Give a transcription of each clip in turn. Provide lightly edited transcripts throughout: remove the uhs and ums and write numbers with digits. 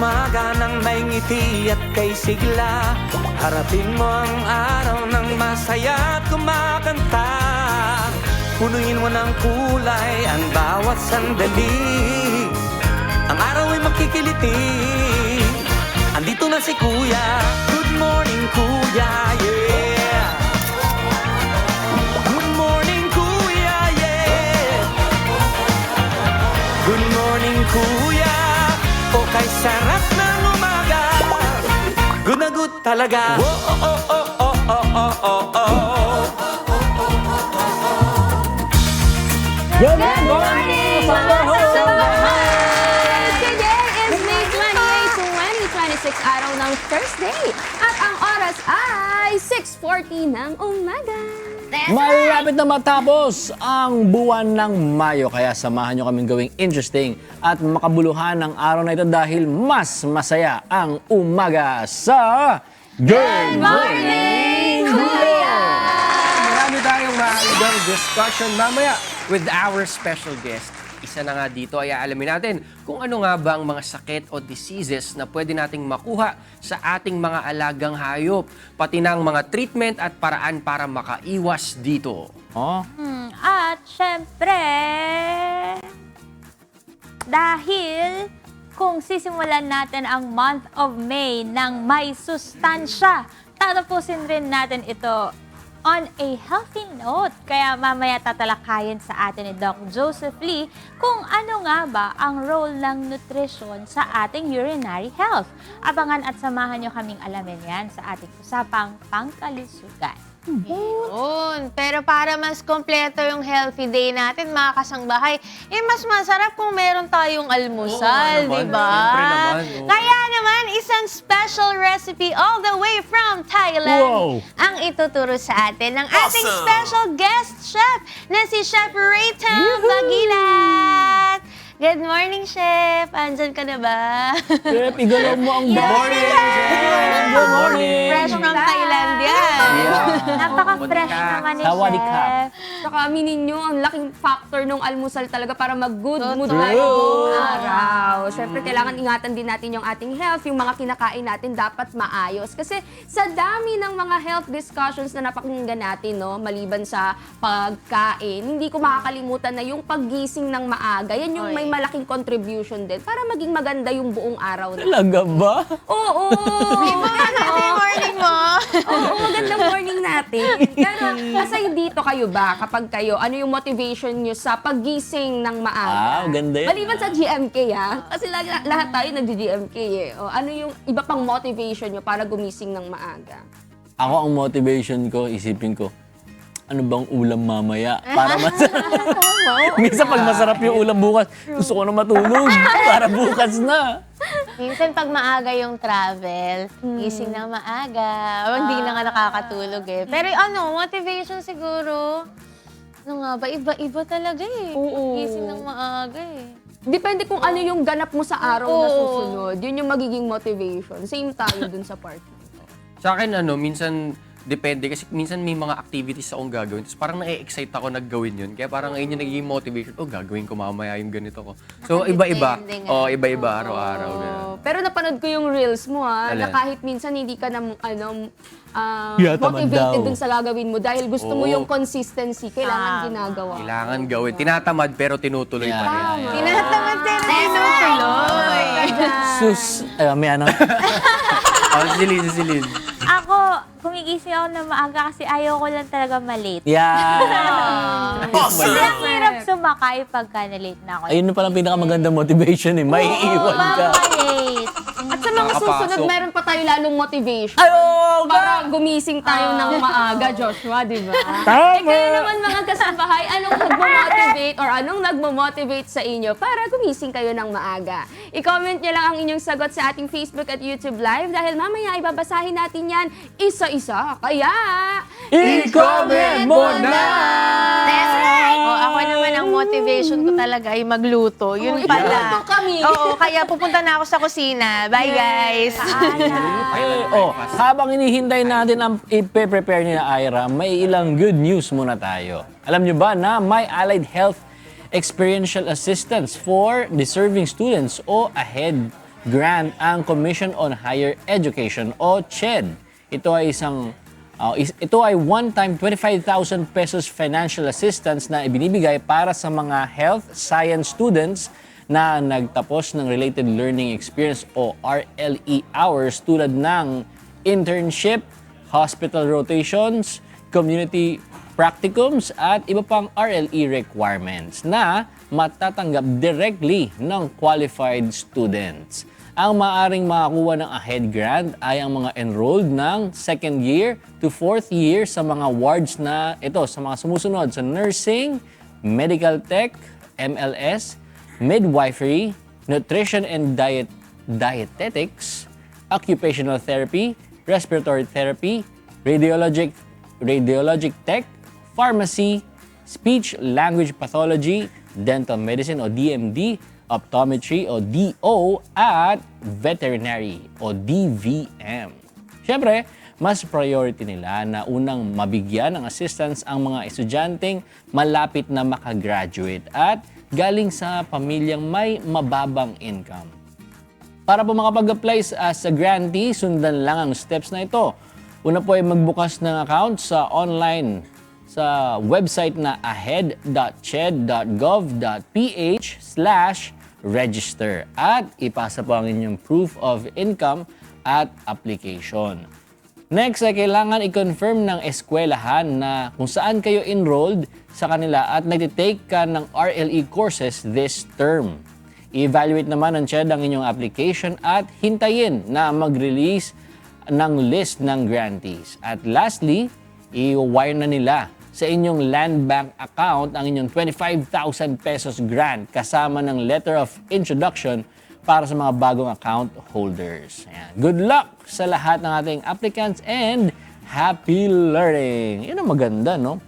umaga ng may ngiti at kay sigla. Harapin mo ang araw ng masaya at kumakanta. Punuin mo ng kulay ang bawat sandali. Ang araw ay makikiliti. Andito na si Kuya. Good morning, Kuya, yeah. Good morning, Kuya, yeah. Good morning, Kuya. O kay sarap ng umaga. Good na good talaga. Oh, oh, oh, oh, oh, oh, oh, oh. Good morning, mga Today is May 28, 2026, araw ng Thursday. At ang oras ay 6:40 ng umaga. Malapit na matapos ang buwan ng Mayo, kaya samahan nyo kaming gawing interesting at makabuluhan ng araw na ito dahil mas masaya ang umaga sa Good Morning Kuya! Marami tayong mahalagang discussion mamaya with our special guest. Isa na nga dito ay aalamin natin kung ano nga ba ang mga sakit o diseases na pwede nating makuha sa ating mga alagang hayop, pati ng mga treatment at paraan para makaiwas dito. Oh, At syempre, dahil kung sisimulan natin ang month of May ng may sustansya, tatapusin rin natin ito on a healthy note. Kaya mamaya tatalakayin sa atin ni Doc Joseph Lee kung ano nga ba ang role ng nutrition sa ating urinary health. Abangan at samahan nyo kaming alamin yan sa ating usapang pangkalusugan. Yun. Pero para mas kompleto yung healthy day natin, mga kasangbahay, mas masarap kung meron tayong almusal, Oo, di naman. ba? Siyempre naman, oo. Kaya naman, isang special recipe all the way from Thailand Wow. ang ituturo sa atin ng ating special guest chef na si Chef Rayton Bagilat. Good morning, Chef. Andyan ka na ba? Chef, igalaw mo ang Yes, morning! Chef. Good morning! Fresh from Thailand yan. Napaka-fresh naman ni Sawadee Chef. ka. Saka aminin nyo, ang laking factor ng almusal talaga para mag-good mood Totoo. tayo buong araw. Siyempre, kailangan ingatan din natin yung ating health. Yung mga kinakain natin dapat maayos. Kasi sa dami ng mga health discussions na napakinggan natin, no, maliban sa pagkain, hindi ko makakalimutan na yung paggising ng maaga. Yan yung Oy. may malaking contribution din para maging maganda yung buong araw na. Talaga ba? Oo! Happy morning mo. Oo, magandang morning natin. Pero aside dito kayo ba, kapag kayo, ano yung motivation nyo sa paggising ng maaga? Ganda yan. Maliban sa GMK, ha? Kasi lahat tayo nag-GMK, eh. O, ano yung iba pang motivation nyo para gumising ng maaga? Ako ang motivation ko, isipin ko, ano bang ulam mamaya? Para masarap. Minsan pag masarap yung ulam bukas, gusto ko na matulog. Para bukas na. Minsan pag maaga yung travel, gising na maaga, o hindi na nga nakakatulog eh. Pero motivation siguro, ano nga ba, iba-iba talaga eh. Oo. Gising ng maaga eh. Depende kung ano yung ganap mo sa araw na Oo. susunod. Yun yung magiging motivation. Same tayo dun sa party. Sa akin, minsan depende kasi minsan may mga activities akong gagawin. Tapos parang na-excite ako naggawin yun. Kaya parang ayun yung nagiging motivation. Gagawin ko mamaya yung ganito ko. So, iba-iba. Depende nga. Iba-iba, araw-araw. ganun. Pero napanood ko yung reels mo, ha, na Alin? kahit minsan hindi ka na Yeah, tamad motivated daw. dun sa gagawin mo dahil gusto mo Oo. yung consistency, kailangan ginagawa. Kailangan gawin. Tinatamad pero tinutuloy pa rin. Tinatamad pero tinutuloy. Sus, may anak. Si Liz. Ako, gumigising ako na maaga kasi ayaw ko lang talaga malate. Yeah. Kasi ang hirap sumakay pagka na-late na ako. Ayun na palang pinakamagandang motivation eh. May iwan ka. Malate. At sa mga Nakapasok. susunod, meron pa tayo lalong motivation. Ayaw Para gumising tayo ng maaga, Joshua, di ba? Tama! Kaya naman mga kasambahay, anong nagmo-motivate or anong nagmo-motivate sa inyo para gumising kayo ng maaga? I-comment nyo lang ang inyong sagot sa ating Facebook at YouTube Live dahil mamaya ibabasahin natin yan isa-isa. Kaya, I-comment mo na! That's right. Ako naman ang motivation ko talaga ay magluto. Yun pala. iluto kami. Oo, kaya pupunta na ako sa kusina. Bye guys. Habang inihintay natin ang i-prepare ni Ira, may ilang good news muna tayo. Alam nyo ba na may Allied Health Experiential Assistance for Deserving Students o AHED grant ang Commission on Higher Education o CHED. Ito ay one-time 25,000 pesos financial assistance na ibinibigay para sa mga health science students na nagtapos ng related learning experience o RLE hours tulad ng internship, hospital rotations, community practicums at iba pang RLE requirements na matatanggap directly ng qualified students. Ang maaaring makakuha ng AHED grant ay ang mga enrolled ng second year to fourth year sa mga wards na ito, sa mga sumusunod sa nursing, medical tech, MLS, midwifery, nutrition and dietetics, occupational therapy, respiratory therapy, radiologic tech, pharmacy, speech language pathology, dental medicine o DMD, optometry o DO, at veterinary o DVM. Siyempre, mas priority nila na unang mabigyan ng assistance ang mga estudyanteng malapit na makagraduate at galing sa pamilyang may mababang income. Para po makapag-apply as a grantee, sundan lang ang steps na ito. Una po ay magbukas ng account sa online sa website na ahed.ched.gov.ph/register at ipasa po ang inyong proof of income at application. Next ay kailangan i-confirm ng eskwelahan na kung saan kayo enrolled sa kanila at nagtitake ka ng RLE courses this term. I-evaluate naman ng CHED ang inyong application at hintayin na mag-release ng list ng grantees. At lastly, i-wire na nila sa inyong land bank account ang inyong 25,000 pesos grant kasama ng letter of introduction para sa mga bagong account holders. Ayan. Good luck sa lahat ng ating applicants and happy learning! Yun ang maganda, no?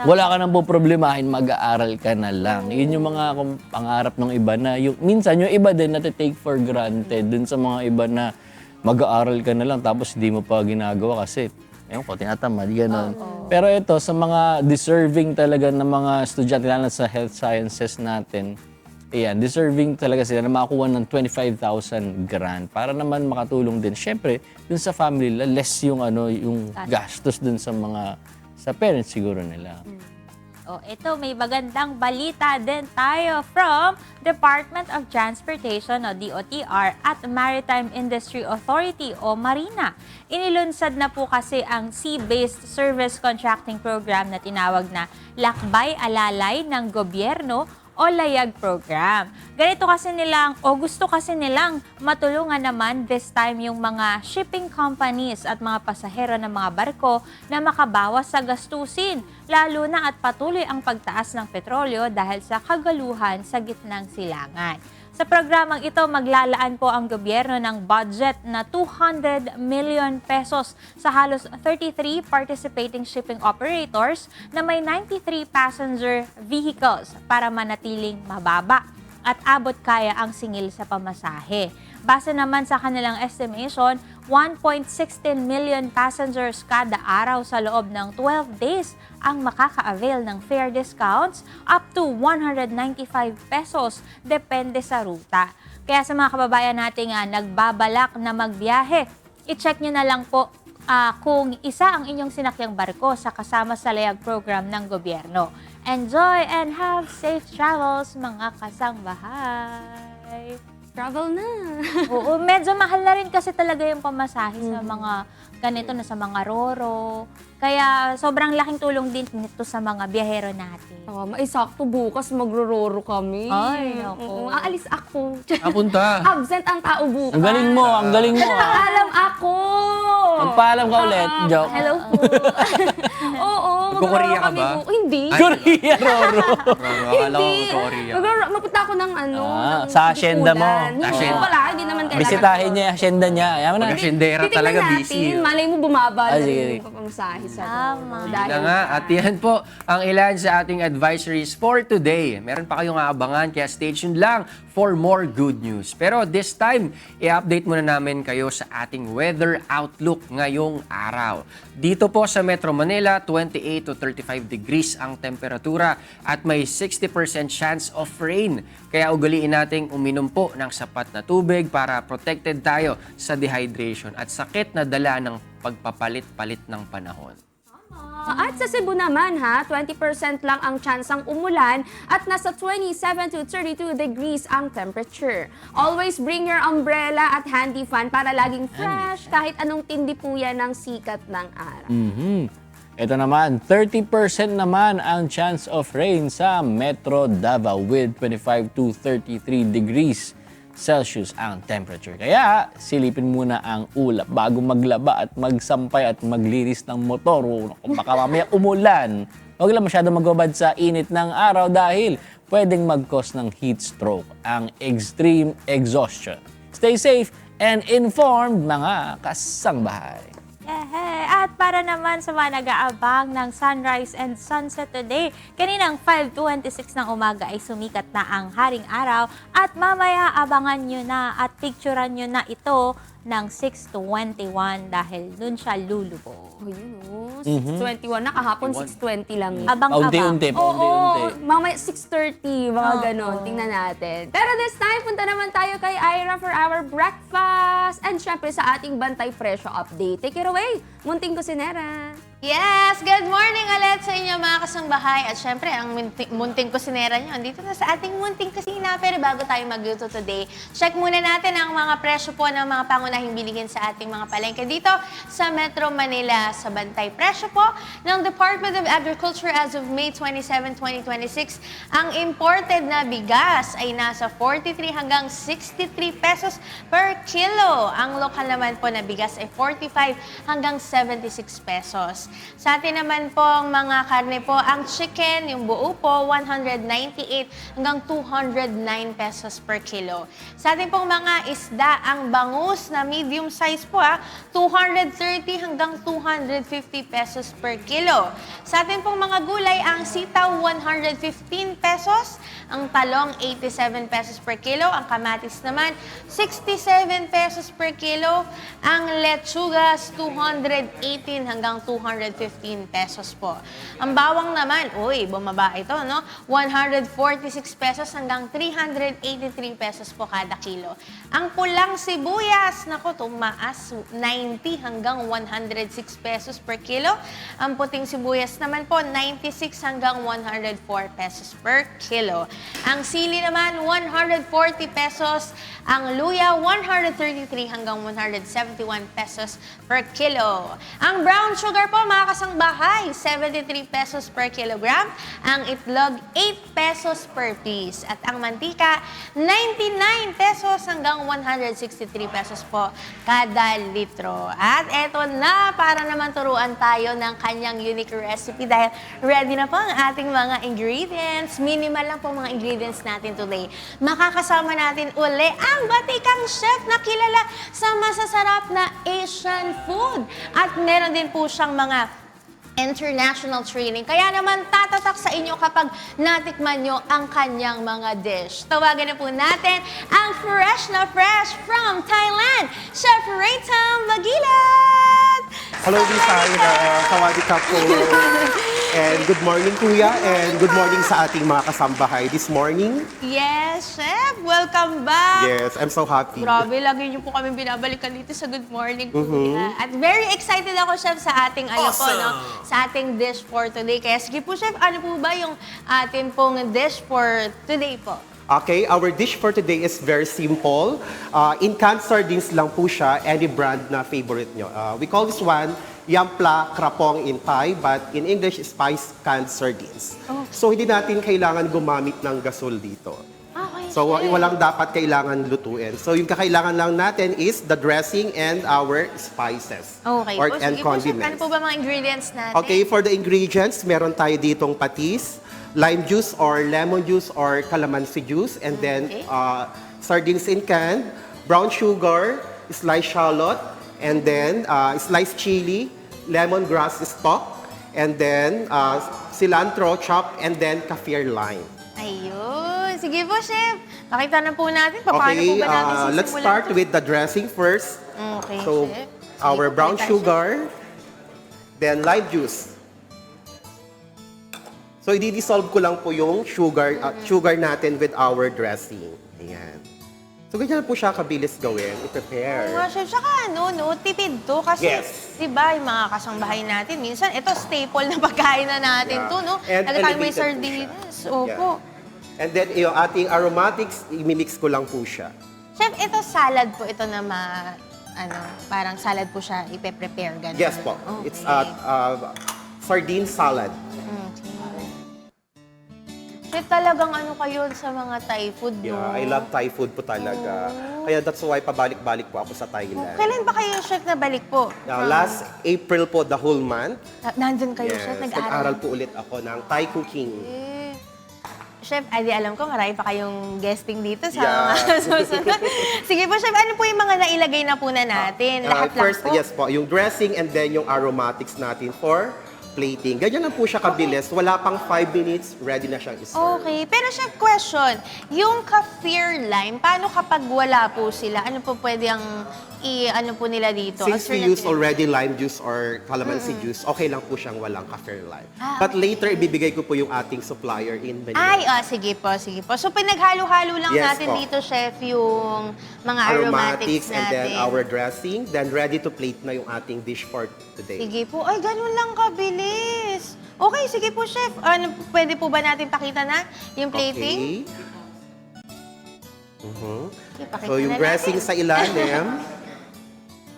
Wala ka nang poproblemahin, mag-aaral ka na lang. Yun yung mga pangarap ng iba na, minsan yung iba din na-take for granted dun sa mga iba na mag-aaral ka na lang tapos hindi mo pa ginagawa kasi ewan ko, tinatamad, gano'n. Pero ito, sa mga deserving talaga ng mga estudyante, lalo sa health sciences natin, ayan, deserving talaga sila na makakuha ng 25,000 grant para naman makatulong din. Siyempre, dun sa family, less yung, yung gastos dun sa parents siguro nila. O, ito, may magandang balita din tayo from Department of Transportation o DOTR at Maritime Industry Authority o MARINA. Inilunsad na po kasi ang Sea-Based Service Contracting Program na tinawag na Lakbay Alalay ng Gobyerno o Layag Program. Ganito kasi nilang, o gusto kasi nilang matulungan naman this time yung mga shipping companies at mga pasahero ng mga barko na makabawas sa gastusin, lalo na at patuloy ang pagtaas ng petrolyo dahil sa kagaluhan sa gitnang silangan. Sa programang ito, maglalaan po ang gobyerno ng budget na 200 million pesos sa halos 33 participating shipping operators na may 93 passenger vehicles para manatiling mababa at abot kaya ang singil sa pamasahe. Base naman sa kanilang estimation, 1.16 million passengers kada araw sa loob ng 12 days ang makaka-avail ng fare discounts up to 195 pesos depende sa ruta. Kaya sa mga kababayan natin nagbabalak na magbiyahe, i-check nyo na lang po kung isa ang inyong sinakyang barko sa kasama sa layag program ng gobyerno. Enjoy and have safe travels mga kasangbahay! Travel na. Oo, medyo mahal na rin kasi talaga yung pamasahe sa mga ganito na sa mga roro. Kaya sobrang laking tulong din nito sa mga biyahero natin. Sakto bukas magro-roro kami. Ay, naku. Aalis ako. Punta. Absent ang tao bukas. Ang galing mo, ang galing mo. Nagpaalam ako. Magpaalam ka ulit. Joke. Hello po. Oo, Magko-Korea ka kami ba? Hindi. Korea, Roro. Akala ko Korea. Mapunta ako ng ng sa hacienda mo. Hindi Hacienda. wala, hindi naman kailangan. Bisitahin niya yung hacienda niya. Ayaw mo na. Mag-asyendera Titignan talaga natin, busy. malay mo bumaba na sige. rin yung pamasahe sa Tama. Dahil Na nga, at yan po ang ilan sa ating advisories for today. Meron pa kayong aabangan, kaya stay tuned lang for more good news. Pero this time, i-update muna namin kayo sa ating weather outlook ngayong araw. Dito po sa Metro Manila, 28 to 35 degrees ang temperatura at may 60% chance of rain. Kaya ugaliin nating uminom po ng sapat na tubig para protected tayo sa dehydration at sakit na dala ng pagpapalit-palit ng panahon. At sa Cebu naman 20% lang ang tsansang umulan at nasa 27 to 32 degrees ang temperature. Always bring your umbrella at handy fan para laging fresh kahit anong tindi po yan ng sikat ng araw. Ito naman, 30% naman ang chance of rain sa Metro Davao with 25 to 33 degrees Celsius ang temperature. Kaya silipin muna ang ulap bago maglaba at magsampay at maglinis ng motor. Kung baka mamaya umulan, huwag lang masyado magbabad sa init ng araw dahil pwedeng mag-cause ng heat stroke ang extreme exhaustion. Stay safe and informed mga kasangbahay. At para naman sa mga nag-aabang ng sunrise and sunset today, kaninang 5:26 ng umaga ay sumikat na ang haring araw at mamaya abangan nyo na at picturean nyo na ito ng 6:21 dahil dun siya lulubog. Oh, yun 6:21 na kahapon, 6:20 lang. Abang-abang. Paunti-unti, paunti-unti. Oo, mamaya 6:30, mga ganon. Tingnan natin. Pero this time, punta naman tayo kay Ira for our breakfast. And syempre sa ating Bantay Presyo update. Take it away, Munting Kusinera. Yes! Good morning ulit sa inyo mga kasangbahay. At syempre, ang munting kusinera nyo, dito na sa ating munting kusina. Pero bago tayo magluto today, check muna natin ang mga presyo po ng mga pangunahing bilihin sa ating mga palengke dito sa Metro Manila. Sa Bantay Presyo po ng Department of Agriculture as of May 27, 2026, ang imported na bigas ay nasa 43 hanggang 63 pesos per kilo. Ang lokal naman po na bigas ay 45 hanggang 76 pesos. Sa atin naman po ang mga karne po, ang chicken, yung buo po, 198 hanggang 209 pesos per kilo. Sa atin pong mga isda, ang bangus na medium size po 230 hanggang 250 pesos per kilo. Sa atin pong mga gulay, ang sitaw 115 pesos, ang talong 87 pesos per kilo, ang kamatis naman 67 pesos per kilo, ang lechugas 218 hanggang 215 pesos po. Ang bawang naman, bumaba ito, no? 146 pesos hanggang 383 pesos po kada kilo. Ang pulang sibuyas, tumaas 90 hanggang 106 pesos per kilo. Ang puting sibuyas naman po, 96 hanggang 104 pesos per kilo. Ang sili naman, 140 pesos. Ang luya, 133 hanggang 171 pesos per kilo. Ang brown sugar po, mga kasangbahay, 73 pesos per kilogram. Ang itlog, 8 pesos per piece. At ang mantika, 99 pesos hanggang 163 pesos po kada litro. At eto na, para naman turuan tayo ng kanyang unique recipe dahil ready na po ang ating mga ingredients. Minimal lang po mga ingredients natin today. Makakasama natin uli ang batikang chef na kilala sa masasarap na Asian food. At meron din po siyang mga international training. Kaya naman tatatak sa inyo kapag natikman nyo ang kanyang mga dish. Tawagan na po natin ang fresh na fresh from Thailand, Chef Raytam Bagilat! Hello, Lisa. Sawadee ka po. And good morning, Kuya. And good morning sa ating mga kasambahay this morning. Yes, Chef! Welcome back! Yes, I'm so happy. Grabe, lagi niyo po kami binabalikan dito sa Good Morning, Kuya. At very excited ako, Chef, sa ating sa ating dish for today. Kaya sige po, Chef, ano po ba yung ating pong dish for today po? Okay, our dish for today is very simple. In canned sardines lang po siya, any brand na favorite nyo. We call this one Yampla Krapong in Thai, but in English, spiced canned sardines. Oh. So, hindi natin kailangan gumamit ng gasol dito. Okay, So, Chef. walang dapat kailangan lutuin. So, yung kakailangan lang natin is the dressing and our spices Okay or, po, and sige po, Chef. condiments. Ano po ba mga ingredients natin? Okay, for the ingredients, meron tayo ditong patis, lime juice or lemon juice or calamansi juice, and then Okay. Sardines in can, brown sugar, sliced shallot, and then sliced chili, lemongrass stalk, and then cilantro chop, and then kaffir lime. Ayun. Sige po, Chef. Pakita na po natin. Paano po Okay, ba natin sisimulan let's start to? with the dressing first. Okay, So, Chef. our Sige, brown palitan, sugar, then lime juice. So, i-dissolve ko lang po yung sugar natin with our dressing. Ayan. So, ganyan po siya kabilis gawin, i-prepare. Oo nga, chef. Tsaka tipid to. Kasi, Yes. di ba, yung mga kasangbahay natin, minsan, ito, staple na pagkain na natin Yeah. to, no? And Nagkatang may elevated po sardines. siya. Opo. And then, yung ating aromatics, i-mix ko lang po siya. Chef, ito salad po ito na parang salad po siya, ipe-prepare, gano'n. Yes po. Okay. It's sardine salad. Chef, talagang kayo sa mga Thai food, no? Yeah, I love Thai food po talaga. Kaya that's why pabalik-balik po ako sa Thailand. Kailan ba kayo, chef, nabalik po? Last April po, the whole month. Nandun kayo, Yes, chef, nag-aral po ulit ako ng Thai cooking. Eh, Chef, alam ko, marami pa kayong guesting dito sa Yeah. mga susunod. Sige po, Chef, ano po yung mga nailagay na po na natin? Lahat First, lang po? yes po, yung dressing and then yung aromatics natin for plating. Ganyan lang po siya kabilis. Wala pang 5 minutes, ready na siyang iserve. Okay. Pero chef, question. Yung kaffir lime, paano kapag wala po sila? Ano po pwede ang po nila dito? Since we use Alternative? already lime juice or calamansi juice, okay lang po siyang walang kaffir lime. Ah, But later, ibibigay ko po yung ating supplier in Manila. Ay, sige po, sige po. So, pinaghalo-halo lang Yes natin po. dito, chef, yung mga aromatics and then natin. our dressing, then ready to plate na yung ating dish for today. Sige po. Ay, ganun lang kabilis. Okay, sige po, chef. Pwede po ba natin pakita na yung plating? Okay. Mhm. Okay, pakita So yung na dressing natin. sa ilalim,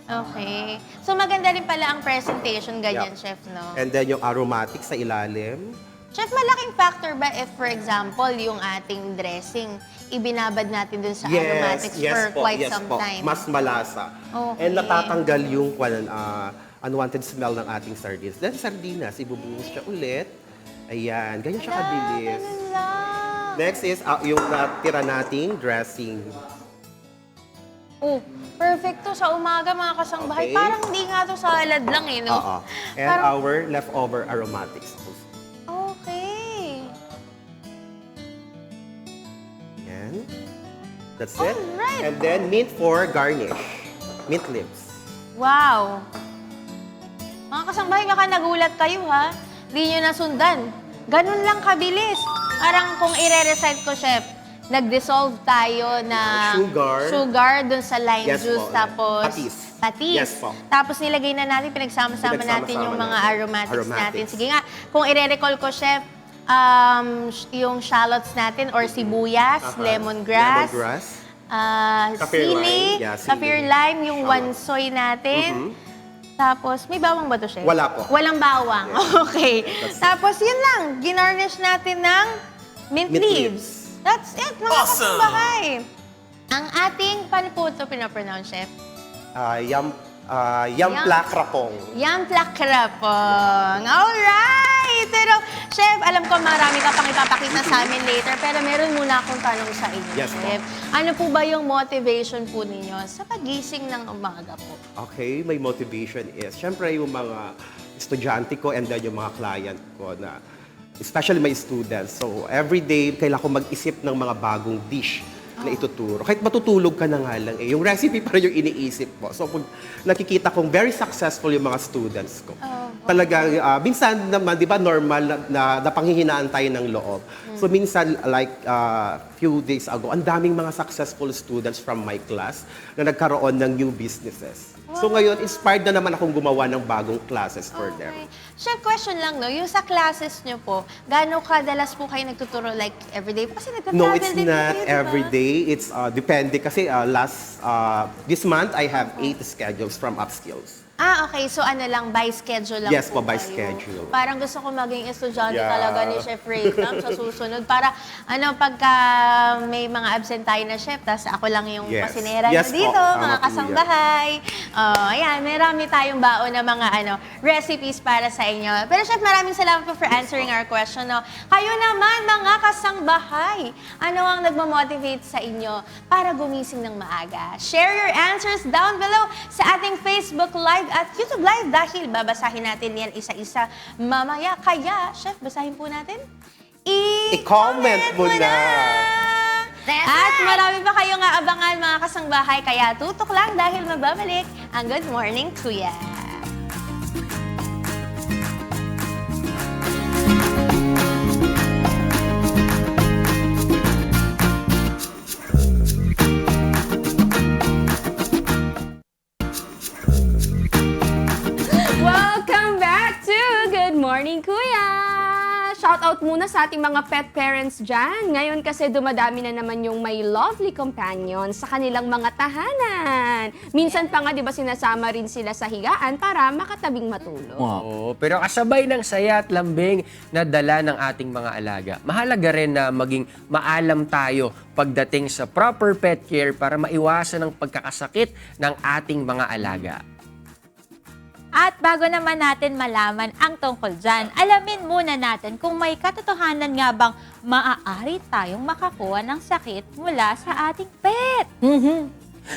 Okay. So, maganda rin pala ang presentation, ganyan, Yeah. chef, no? and then yung aromatic sa ilalim. Chef, malaking factor ba if, for example, yung ating dressing, ibinabad natin dun sa aromatics for quite some time? Mas malasa. Okay. And natatanggal yung unwanted smell ng ating sardines. Then sardinas, ibubuhos siya ulit. Ayan, ganyan siya kabilis. Ganun lang. Next is yung natira nating dressing. Oh, perfect to sa umaga, mga kasangbahay. Okay. Parang hindi nga to salad lang, eh, no? Oo. And Parang- our leftover aromatics. Okay. Yan. That's it. Alright. And then mint for garnish. Mint leaves. Wow. Mga kasangbahay, baka nagulat kayo, ha? Di nyo nasundan. Ganun lang kabilis. Parang kung ire-recite ko, chef, nag-dissolve tayo na sugar dun sa lime Yes juice, po. tapos Patis. Yes po. Tapos nilagay na natin, pinagsama-sama natin yung mga Pinagsama-sama aromatics natin. Aromatics. Sige nga, kung ire-recall ko, chef, yung shallots natin or sibuyas, lemongrass, Kaffir sili, lime. Yeah, sili. kaffir lime, yung Shallot. wansoy natin. Tapos, may bawang ba to, chef? Wala po. Walang bawang. Okay. That's it. Tapos, yun lang. Ginarnish natin ng mint Mint leaves. That's it, mga kasangbahay. Ang ating, paano po ito pinapronounce, chef? Yam plak-rapong. Yam plak-rapong. Alright! Pero, chef, alam ko marami ka pang ipapakita sa amin later, pero meron muna akong tanong sa inyo, Yes, chef. Ano po ba yung motivation po ninyo sa pagising ng umaga po? Okay, my motivation is, syempre yung mga estudyante ko and then yung mga client ko na, especially my students. So, every day, kailangan ko mag-isip ng mga bagong dish na ituturo. Kahit matutulog ka na nga lang eh. Yung recipe pa rin yung iniisip mo. So, pag nakikita kong very successful yung mga students ko, talagang, minsan naman, di ba, normal na napanghihinaan tayo ng loob. So, minsan, like, few days ago, ang daming mga successful students from my class na nagkaroon ng new businesses. So, ngayon, inspired na naman akong gumawa ng bagong classes for them. Okay. Chef, question lang, no? Yung sa classes nyo po, gaano kadalas po kayo nagtuturo? Like, everyday? Kasi nagta-travel No, it's din not kayo, diba? every day. It's depende kasi this month I have 8 schedules from Upskills. Okay. So ano lang, by schedule lang Yes po, by kayo. schedule. Parang gusto ko maging estudyante Yeah. talaga ni Chef Raycam sa susunod. Para, pagka may mga absent tayo na chef, tas ako lang yung Yes. pasinera Yes nyo dito, po, tama mga po kasangbahay. Ayan, marami tayong baon na mga recipes para sa inyo. Pero chef, maraming salamat po for answering our question. No? Kayo naman, mga kasangbahay, ano ang nagmamotivate sa inyo para gumising ng maaga? Share your answers down below sa ating Facebook Live at YouTube Live dahil babasahin natin yan isa-isa mamaya. Kaya, chef, basahin po natin? I-comment mo na! At marami pa kayong aabangan mga kasangbahay, kaya tutok lang dahil magbabalik ang Good Morning Kuya. Welcome back to Good Morning Kuya! Shoutout muna sa ating mga pet parents dyan. Ngayon kasi dumadami na naman yung may lovely companion sa kanilang mga tahanan. Minsan pa nga, di ba, sinasama rin sila sa higaan para makatabing matulog. Oo, pero kasabay ng saya at lambing na dala ng ating mga alaga. Mahalaga rin na maging maalam tayo pagdating sa proper pet care para maiwasan ang pagkakasakit ng ating mga alaga. At bago naman natin malaman ang tungkol dyan, alamin muna natin kung may katotohanan nga bang maaari tayong makakuha ng sakit mula sa ating pet.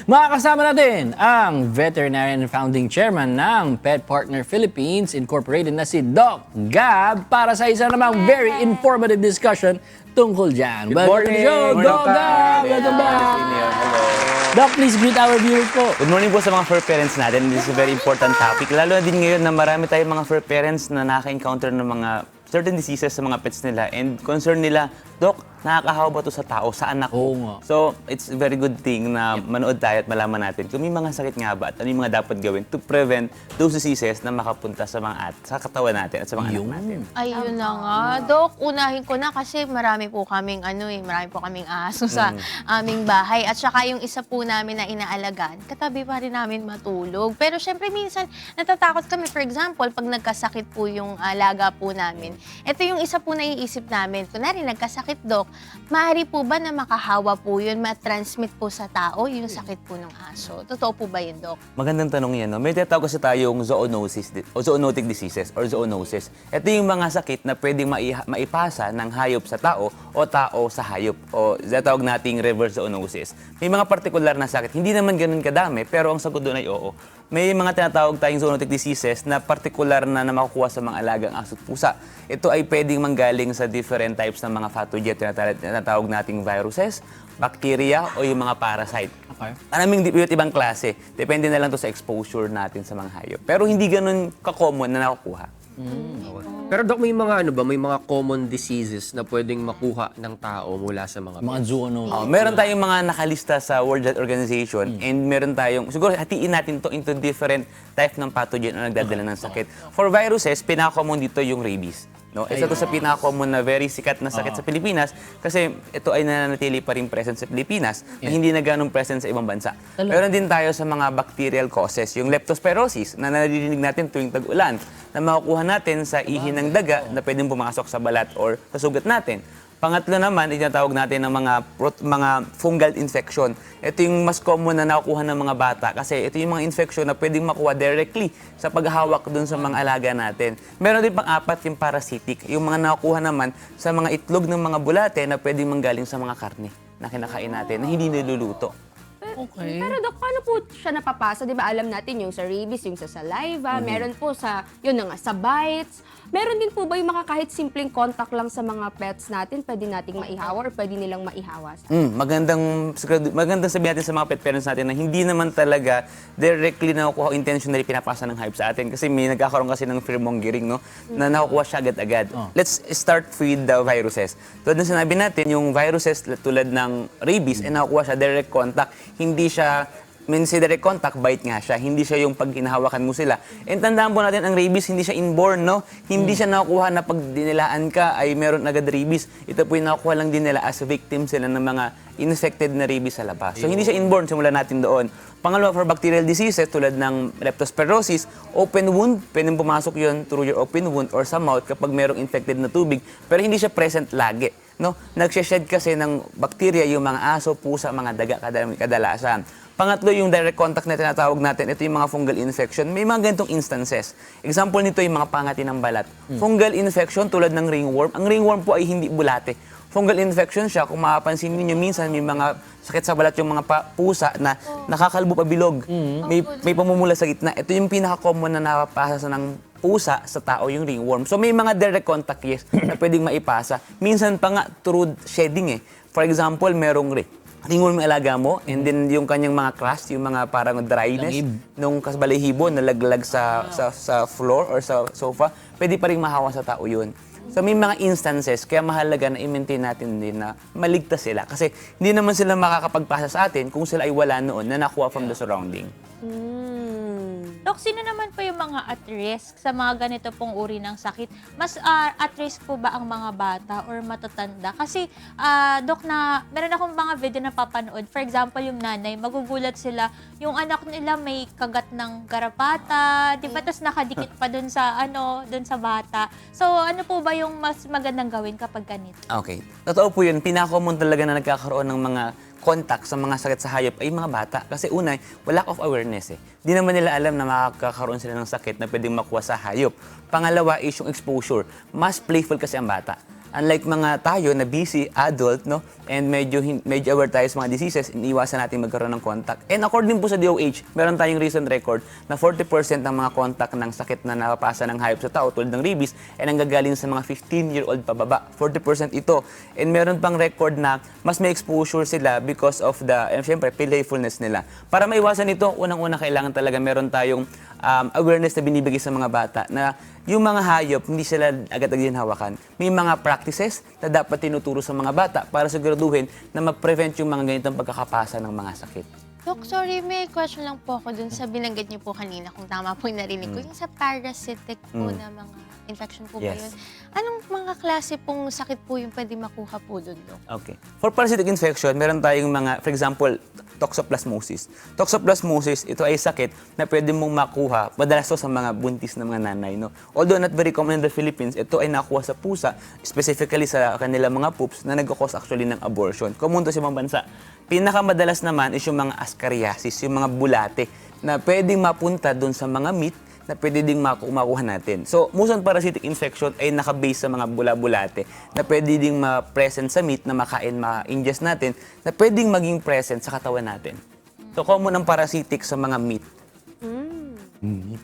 Makakasama natin ang veterinarian and founding chairman ng Pet Partner Philippines Incorporated na si Doc Gab para sa isa namang very informative discussion tungkol dyan. Welcome to the show, Doc Gab! Welcome back! Doc, please greet our viewers po. Good morning po sa mga fur parents natin. This is a very important topic. Lalo na din ngayon na marami tayong mga fur parents na nakaka-encounter ng mga certain diseases sa mga pets nila and concern nila, Doc, nakakahawa ba ito sa tao, sa anak ko? Oo nga. So, it's a very good thing na manood tayo at malaman natin kung may mga sakit nga ba at ano yung mga dapat gawin to prevent those diseases na makapunta sa mga sa katawan natin at sa mga anak natin. Ayun na nga. Dok, unahin ko na kasi marami po kaming aso sa aming bahay. At saka yung isa po namin na inaalagaan, katabi pa rin namin matulog. Pero syempre minsan natatakot kami. For example, pag nagkasakit po yung alaga po namin, ito yung isa po naiisip namin. Kunwari nagkasakit, Dok, maaari po ba na makahawa po yun, matransmit po sa tao yung sakit po ng aso? Totoo po ba yun, Dok? Magandang tanong yan. No? May tinatawag kasi tayong zoonosis o zoonotic diseases or zoonosis. Ito yung mga sakit na pwedeng maipasa ng hayop sa tao o tao sa hayop o tinatawag nating reverse zoonosis. May mga partikular na sakit. Hindi naman ganun kadami pero ang sagot doon ay oo. May mga tinatawag tayong zoonotic diseases na partikular na makukuha sa mga alagang aso at pusa. Ito ay pwedeng manggaling sa different types ng mga pathogen, tinatawag nating viruses, bacteria o yung mga parasite. Okay. Maraming iba't ibang klase. Depende na lang to sa exposure natin sa mga hayop. Pero hindi ganun ka-common na nakukuha. Pero Doc, may mga common diseases na pwedeng makuha ng tao mula sa mga Mga zoonosis. Meron tayong mga nakalista sa World Health Organization and meron tayong, siguro hatiin natin to into different type ng pathogen na nagdadala ng sakit. For viruses, pinaka-common dito yung rabies. No? Isa to sa pinaka-common na very sikat na sakit sa Pilipinas kasi ito ay nananatili pa rin present sa Pilipinas na hindi na ganun present sa ibang bansa. Meron din tayo sa mga bacterial causes, yung leptospirosis na naririnig natin tuwing tag-ulan na makukuha natin sa ihi ng daga na pwedeng pumasok sa balat or sa sugat natin. Pangatlo naman, itinatawag natin ng mga fungal infection. Ito yung mas common na nakukuha ng mga bata kasi ito yung mga infection na pwedeng makuha directly sa paghahawak dun sa mga alaga natin. Meron din pang-apat yung parasitic, yung mga nakukuha naman sa mga itlog ng mga bulate na pwedeng manggaling sa mga karne na kinakain natin na hindi niluluto. Okay. Pero Dok, paano po siya napapasa? Di ba alam natin yung sa rabies, yung sa saliva, meron po sa, yun na nga, sa bites. Meron din po ba yung mga kahit simpleng contact lang sa mga pets natin, pwede nating maihawa or pwede nilang maihawas? Magandang sabihin natin sa mga pet parents natin na hindi naman talaga directly nakukuha o intentionally pinapasa ng hayop sa atin kasi may nagkakaroon kasi ng fearmongering, no? Na nakukuha siya agad-agad. Let's start with the viruses. Tulad ng sinabi natin, yung viruses tulad ng rabies, nakukuha siya direct contact. Hindi siya direct contact, bite nga siya. Hindi siya yung pag hinahawakan mo sila. And tandaan po natin, ang rabies, hindi siya inborn, no? Hindi siya nakukuha na pag dinilaan ka ay meron agad rabies. Ito po yung nakukuha lang din nila as victim sila ng mga infected na rabies sa labas. So, hindi siya inborn. Simulan natin doon. Pangalawa, for bacterial diseases, tulad ng leptospirosis, open wound, pwedeng pumasok yun through your open wound or sa mouth kapag merong infected na tubig. Pero hindi siya present lagi. No? Nagseshed kasi ng bacteria yung mga aso, pusa, mga daga kadalasan. Pangatlo, yung direct contact na tinatawag natin, ito yung mga fungal infection. May mga ganitong instances. Example nito yung mga pangati ng balat. Fungal infection tulad ng ringworm. Ang ringworm po ay hindi bulate. Fungal infection siya, kung mapapansin niyo minsan may mga sakit sa balat yung mga pusa na nakakalbo pa bilog. May pamumula sa gitna. Ito yung pinaka-common na napapasa ng pusa sa tao, yung ringworm. So may mga direct contact na pwedeng maipasa. Minsan pa nga through shedding eh. For example, merong tingol mo yung alaga mo, and then yung kanyang mga crust, yung mga parang dryness, Langib. nung balahibo nalaglag sa floor or sa sofa, pwede pa rin mahawa sa tao yun. So may mga instances, kaya mahalaga na i-maintain natin din na maligtas sila. Kasi hindi naman sila makakapagpasa sa atin kung sila ay wala noon na nakuha from the surrounding. Dok, sino naman po yung mga at risk sa mga ganito pong uri ng sakit? Mas at risk po ba ang mga bata or matatanda? Kasi, Dok, meron akong mga video na papanood. For example, yung nanay, magugulat sila, yung anak nila may kagat ng garapata, di ba? Tapos nakadikit pa dun sa bata. So, ano po ba yung mas magandang gawin kapag ganito? Okay. Totoo po yun. Pinaka-common talaga na nagkakaroon ng mga contact sa mga sakit sa hayop ay mga bata. Kasi una, lack of awareness eh. Di naman nila alam na makakaroon sila ng sakit na pwedeng makuha sa hayop. Pangalawa is yung exposure. Mas playful kasi ang bata. Unlike mga tayo na busy, adult, no? And medyo aware tayo sa mga diseases, iniiwasan natin magkaroon ng contact. And according po sa DOH, meron tayong recent record na 40% ng mga contact ng sakit na napapasa ng hayop sa tao, tulad ng rabies, ay nanggagaling sa mga 15-year-old pababa. 40% ito. And meron pang record na mas may exposure sila because of the, syempre, playfulness nila. Para maiwasan ito, unang-una kailangan talaga meron tayong awareness na binibigay sa mga bata na yung mga hayop, hindi sila agad-agad hawakan. May mga practices na dapat tinuturo sa mga bata para siguraduhin na mag-prevent yung mga ganitong pagkakapasa ng mga sakit. Dok, sorry, may question lang po ako dun sa binanggit niyo po kanina, kung tama po yung narinig ko. Yung sa parasitic po na mga infection po ba Yes. yun? Anong mga klase pong sakit po yung pwede makuha po dun, Dok? Okay. For parasitic infection, meron tayong mga, for example, toxoplasmosis. Toxoplasmosis, ito ay sakit na pwede mong makuha, madalas to sa mga buntis na mga nanay. No? Although not very common in the Philippines, ito ay nakuha sa pusa, specifically sa kanilang mga poops na nag-cause actually ng abortion. Common to sa ibang bansa. Pinakamadalas naman is yung mga ascariasis, yung mga bulate na pwedeng mapunta doon sa mga meat na pwede ding makuha natin. So, most of parasitic infection ay nakabase sa mga bula-bulate na pwede ding ma-present sa meat na makain, ma-ingest natin, na pwedeng maging present sa katawan natin. So, common ang parasitic sa mga meat.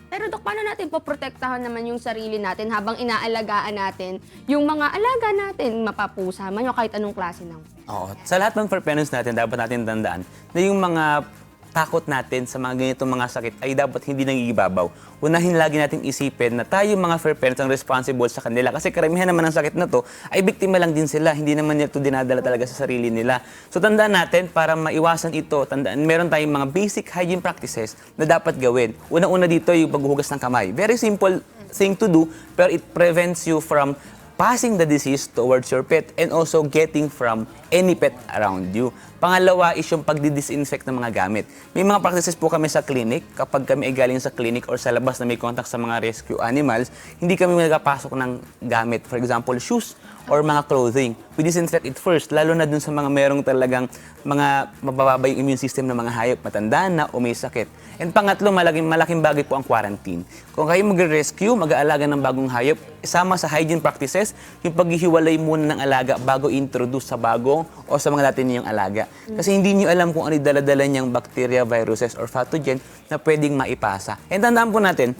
Pero Dok, paano natin poprotektahan naman yung sarili natin habang inaalagaan natin yung mga alaga natin, mapapusa man yung kahit anong klase ng... Oo. Sa lahat ng fur parents natin, dapat natin tandaan na yung mga takot natin sa mga ganitong mga sakit ay dapat hindi nangigibabaw. Unahin lagi natin isipin na tayo mga fur parents ang responsible sa kanila kasi karamihan naman ng sakit na to ay biktima lang din sila. Hindi naman nila ito dinadala talaga sa sarili nila. So tandaan natin para maiwasan ito, tandaan, meron tayong mga basic hygiene practices na dapat gawin. Una-una dito yung paghuhugas ng kamay. Very simple thing to do pero it prevents you from passing the disease towards your pet and also getting from any pet around you. Pangalawa is yung pagdi-disinfect ng mga gamit. May mga practices po kami sa clinic. Kapag kami ay galing sa clinic or sa labas na may contact sa mga rescue animals, hindi kami nagpapasok ng gamit. For example, shoes or mga clothing. We disinfect it first, lalo na dun sa mga merong talagang mga mabababa yung immune system ng mga hayop, matanda na o may sakit. And pangatlo, malaking bagay po ang quarantine. Kung kayo mag-rescue, mag-aalaga ng bagong hayop, isama sa hygiene practices, yung paghihiwalay muna ng alaga bago introduce sa bagong o sa mga dati niyong alaga. Kasi hindi niyo alam kung ano yung dala-dala niyang bacteria, viruses, or pathogen na pwedeng maipasa. And tandaan po natin,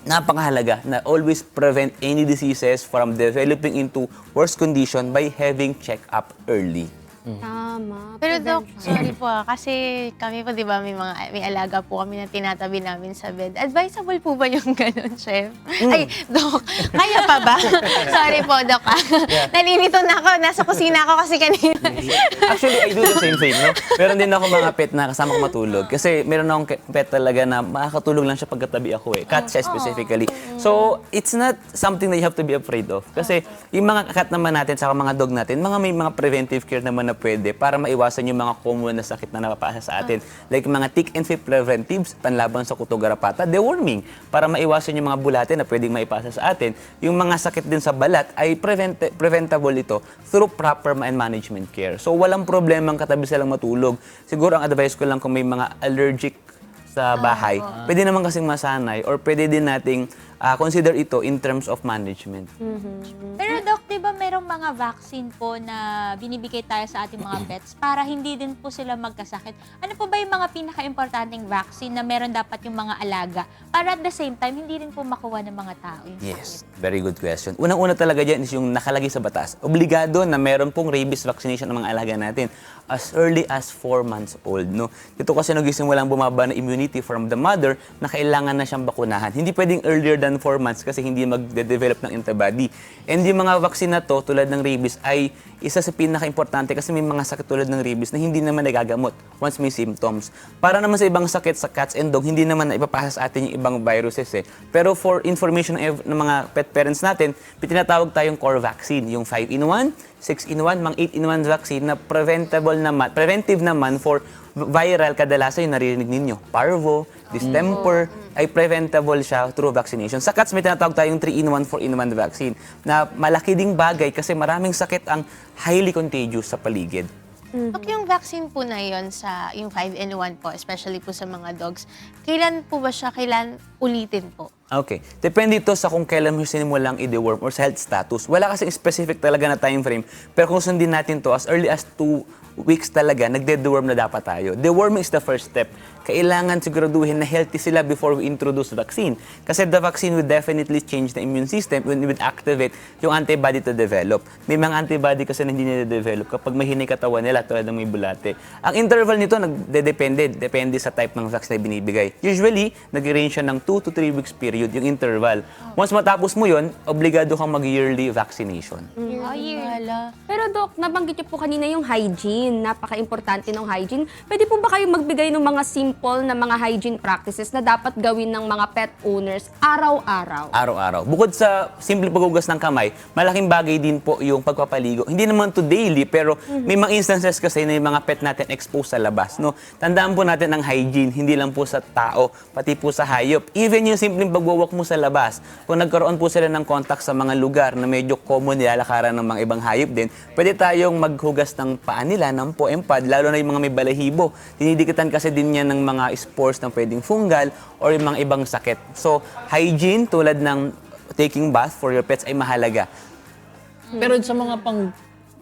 napakahalaga na always prevent any diseases from developing into worse condition by having check-up early. Tama. Pero Dok, prevention. sorry po kasi kami po, di ba, may alaga po kami na tinatabi namin sa bed. Advisable po ba yung ganun, Chef? Ay, Dok, kaya pa ba? Sorry po, Dok. Nalilito na ako. Nasa kusina ako kasi kanina. Actually, I do the same thing. No? Meron din ako mga pet na kasama ko matulog. Kasi meron akong pet talaga na makakatulog lang siya pagkatabi ako eh. Cat siya specifically. So, it's not something that you have to be afraid of. Kasi yung mga cat naman natin, saka mga dog natin, may mga preventive care naman na pwede para maiwasan yung mga common na sakit na napapasa sa atin. Like mga tick and flea preventives, panlaban sa kuto garapata, deworming, para maiwasan yung mga bulate na pwedeng maipasa sa atin. Yung mga sakit din sa balat ay preventable ito through proper management care. So walang problema ang katabi silang matulog. Siguro ang advice ko lang kung may mga allergic sa bahay, pwede naman kasing masanay or pwede din nating consider ito in terms of management. Pero Doc, di ba merong mga vaccine po na binibigay tayo sa ating mga pets para hindi din po sila magkasakit? Ano po ba yung mga pinaka-importanting vaccine na meron dapat yung mga alaga para at the same time hindi rin po makuha ng mga tao yung Yes, sakit? very good question. Unang-una talaga dyan is yung nakalagay sa batas. Obligado na meron pong rabies vaccination ng mga alaga natin as early as 4 months old. No? Dito kasi nagsimulang bumaba na immunity from the mother na kailangan na siyang bakunahan. Hindi pwedeng earlier than 4 months kasi hindi magde-develop ng antibody. And yung mga vaccine na to, tulad ng rabies, ay isa sa pinaka-importante kasi may mga sakit tulad ng rabies na hindi naman nagagamot once may symptoms. Para naman sa ibang sakit sa cats and dog, hindi naman na ipapasa sa atin yung ibang viruses eh. Pero for information ng mga pet parents natin, tinatawag tayong core vaccine, yung 5-in-1, 6-in-1, mga 8-in-1 vaccine na preventive naman for viral, kadalasan yung narinig ninyo. Parvo, distemper, ay preventable siya through vaccination. Sa cats, may tinatawag tayong 3-in-1, 4-in-1 vaccine na malaki ding bagay kasi maraming sakit ang highly contagious sa paligid. Dok, yung vaccine po na yun, sa yung 5-in-1 po, especially po sa mga dogs, kailan po ba siya, kailan ulitin po? Okay. Depende ito sa kung kailan mo sinimulang i-deworm or sa health status. Wala kasing specific talaga na time frame. Pero kung sundin natin to as early as 2 weeks talaga, nagde-deworm na dapat tayo. Deworming is the first step. Kailangan siguraduhin na healthy sila before we introduce vaccine. Kasi the vaccine will definitely change the immune system when it will activate yung antibody to develop. May mga antibody kasi na hindi nade-develop kapag mahinay katawan nila tulad ng may bulate. Ang interval nito depende sa type ng vaccine na binibigay. Usually, nag-range siya ng 2 to 3 weeks period yung interval. Once matapos mo yun, obligado kang mag-yearly vaccination. Pero Doc, nabanggit niyo po kanina yung hygiene. Napaka-importante ng hygiene. Pwede po ba kayo magbigay ng mga simple na mga hygiene practices na dapat gawin ng mga pet owners araw-araw? Araw-araw. Bukod sa simple paghugas ng kamay, malaking bagay din po yung pagpapaligo. Hindi naman to daily, pero may mga instances kasi na yung mga pet natin exposed sa labas. No? Tandaan po natin ang hygiene, hindi lang po sa tao, pati po sa hayop. Even yung simpleng pagwawak mo sa labas, kung nagkaroon po sila ng contact sa mga lugar na medyo common nilalakaran ng mga ibang hayop din, pwede tayong maghugas ng paa nila, ng po-empad, lalo na yung mga may balahibo. Dinidikitan kasi din yan ng mga spores na pwedeng fungal or yung mga ibang sakit. So, hygiene tulad ng taking bath for your pets ay mahalaga. Pero sa mga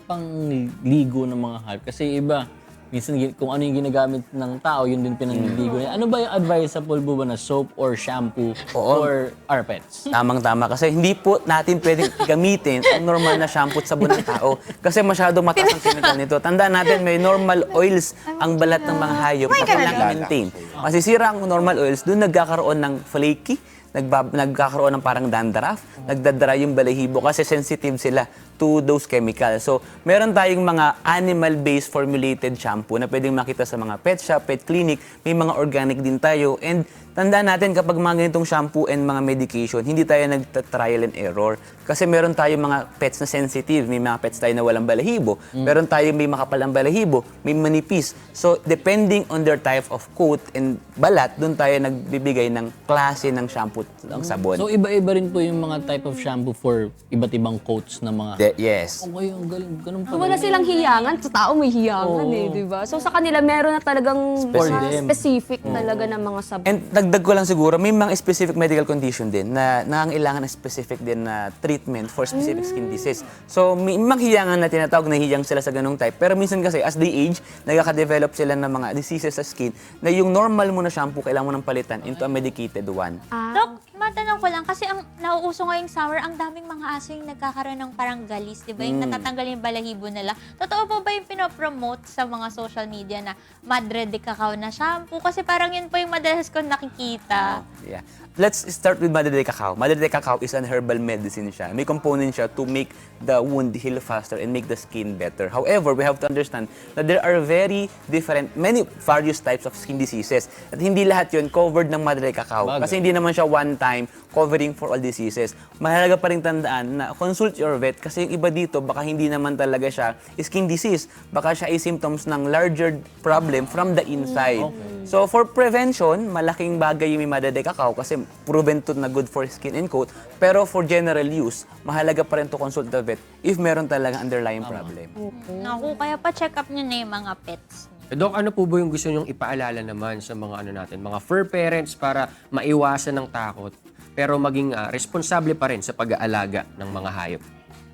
pangligo ng mga hayop, kasi iba, minsan kung ano yung ginagamit ng tao, yun din pinangligo niya. Ano ba yung advisable po ba na soap or shampoo for our pets? Tamang-tama. Kasi hindi po natin pwedeng gamitin ang normal na shampoo at sabon ng tao. Kasi masyado mataas ang chemical nito. Tandaan natin, may normal oils ang balat ng mga hayop na kailangan i-maintain. Masisira ang normal oils, doon nagkakaroon ng flaky, nagkakaroon ng parang dandruff, nagdadry yung balahibo kasi sensitive sila to those chemicals. So, meron tayong mga animal-based formulated shampoo na pwedeng makita sa mga pet shop, pet clinic, may mga organic din tayo. And tandaan natin kapag mga ganitong shampoo and mga medication, hindi tayo nagta-trial and error. Kasi meron tayong mga pets na sensitive, may mga pets tayo na walang balahibo, meron tayong may makapal ang balahibo, may manipis. So, depending on their type of coat and balat, doon tayo nagbibigay ng klase ng shampoo ng sabon. So iba-iba rin po yung mga type of shampoo for iba't ibang coats na mga... Yes. Okay, ang galing. Ganun pa. Wala silang hiyangan. Sa tao may hiyangan di ba? So sa kanila, meron na talagang mga specific talaga na mga sabon. And dagdag ko lang siguro, may mga specific medical condition din na nangangailangan ng specific din na treatment for specific skin disease. So, may mga hiyangan na tinatawag na hiyang sila sa ganung type. Pero minsan kasi, as they age, nagkaka-develop sila ng mga diseases sa skin na yung normal mo na shampoo, kailangan mo nang palitan into a medicated one. Dok, matanong ko lang, kasi ang nauuso ngayong summer, ang daming mga aso yung nagkakaroon ng parang galis, di ba? Yung natatanggal yung balahibo nila. Totoo po ba yung pinopromote sa mga social media na Madre de Cacao na shampoo? Kasi parang yun po yung madalas ko nakikita. Yeah. Let's start with Madre de Cacao. Madre de Cacao is an herbal medicine siya. May component siya to make the wound heal faster and make the skin better. However, we have to understand that there are many various types of skin diseases. At hindi lahat yun covered ng Madre de Cacao. Kasi hindi naman siya one-time covering for all diseases. Mahalaga pa rin tandaan na consult your vet kasi yung iba dito, baka hindi naman talaga siya skin disease. Baka siya ay symptoms ng larger problem from the inside. So, for prevention, malaking bagay yung Madre de Cacao kasi proven to na good for skin and coat. Pero for general use, mahalaga pa rin to consult the vet if meron talaga underlying problem. Naku, kaya pa-check up nyo na yung mga pets. Dok, ano po ba yung gusto nyong ipaalala naman sa mga natin, mga fur parents para maiwasan ng takot? pero maging responsable pa rin sa pag-aalaga ng mga hayop?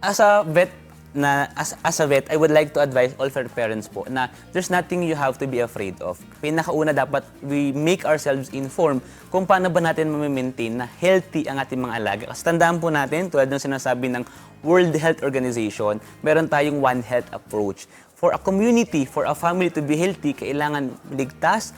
As a vet, as a vet, I would like to advise all fur parents po na there's nothing you have to be afraid of. Pinakauna dapat we make ourselves informed kung paano ba natin ma-maintain na healthy ang ating mga alaga. Kasi tandaan po natin, tulad ng sinasabi ng World Health Organization, meron tayong One Health approach. For a community, for a family to be healthy, kailangan ligtas,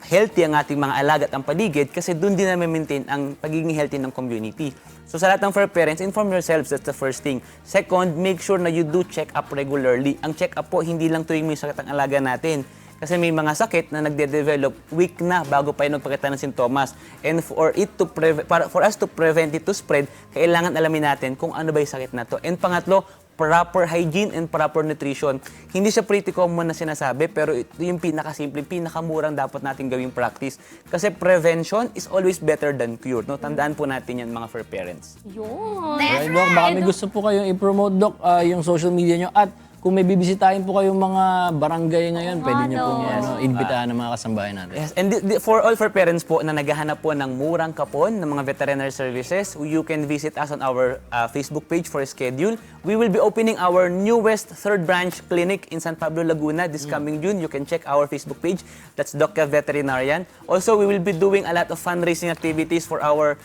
healthy ang ating mga alaga at ang paligid kasi doon din namin maintain ang pagiging healthy ng community. So sa lahat ng fur parents, inform yourselves, that's the first thing. Second, make sure na you do check up regularly. Ang check up po, hindi lang tuwing may sakit ang alaga natin. Kasi may mga sakit na nagde-develop week na bago pa yung nagpakita ng sintomas. And for us to prevent it to spread, kailangan alamin natin kung ano ba yung sakit na to. And pangatlo, proper hygiene and proper nutrition. Hindi siya pretty common na sinasabi, pero ito yung pinakasimple, pinakamurang dapat natin gawing practice. Kasi prevention is always better than cure. No? Tandaan po natin yan mga fur parents. Yun. Right, Doc, baka may gusto po kayong i-promote, Doc, yung social media nyo. At kung may bibisitahin po kayong mga barangay ngayon, pwede nyo pong imbitahan ng mga kasambahay natin. Yes, and for all for parents po na naghahanap po ng murang kapon ng mga veterinary services, you can visit us on our Facebook page for a schedule. We will be opening our newest third branch clinic in San Pablo, Laguna this coming June. You can check our Facebook page. That's Doctor Veterinarian. Also, we will be doing a lot of fundraising activities for our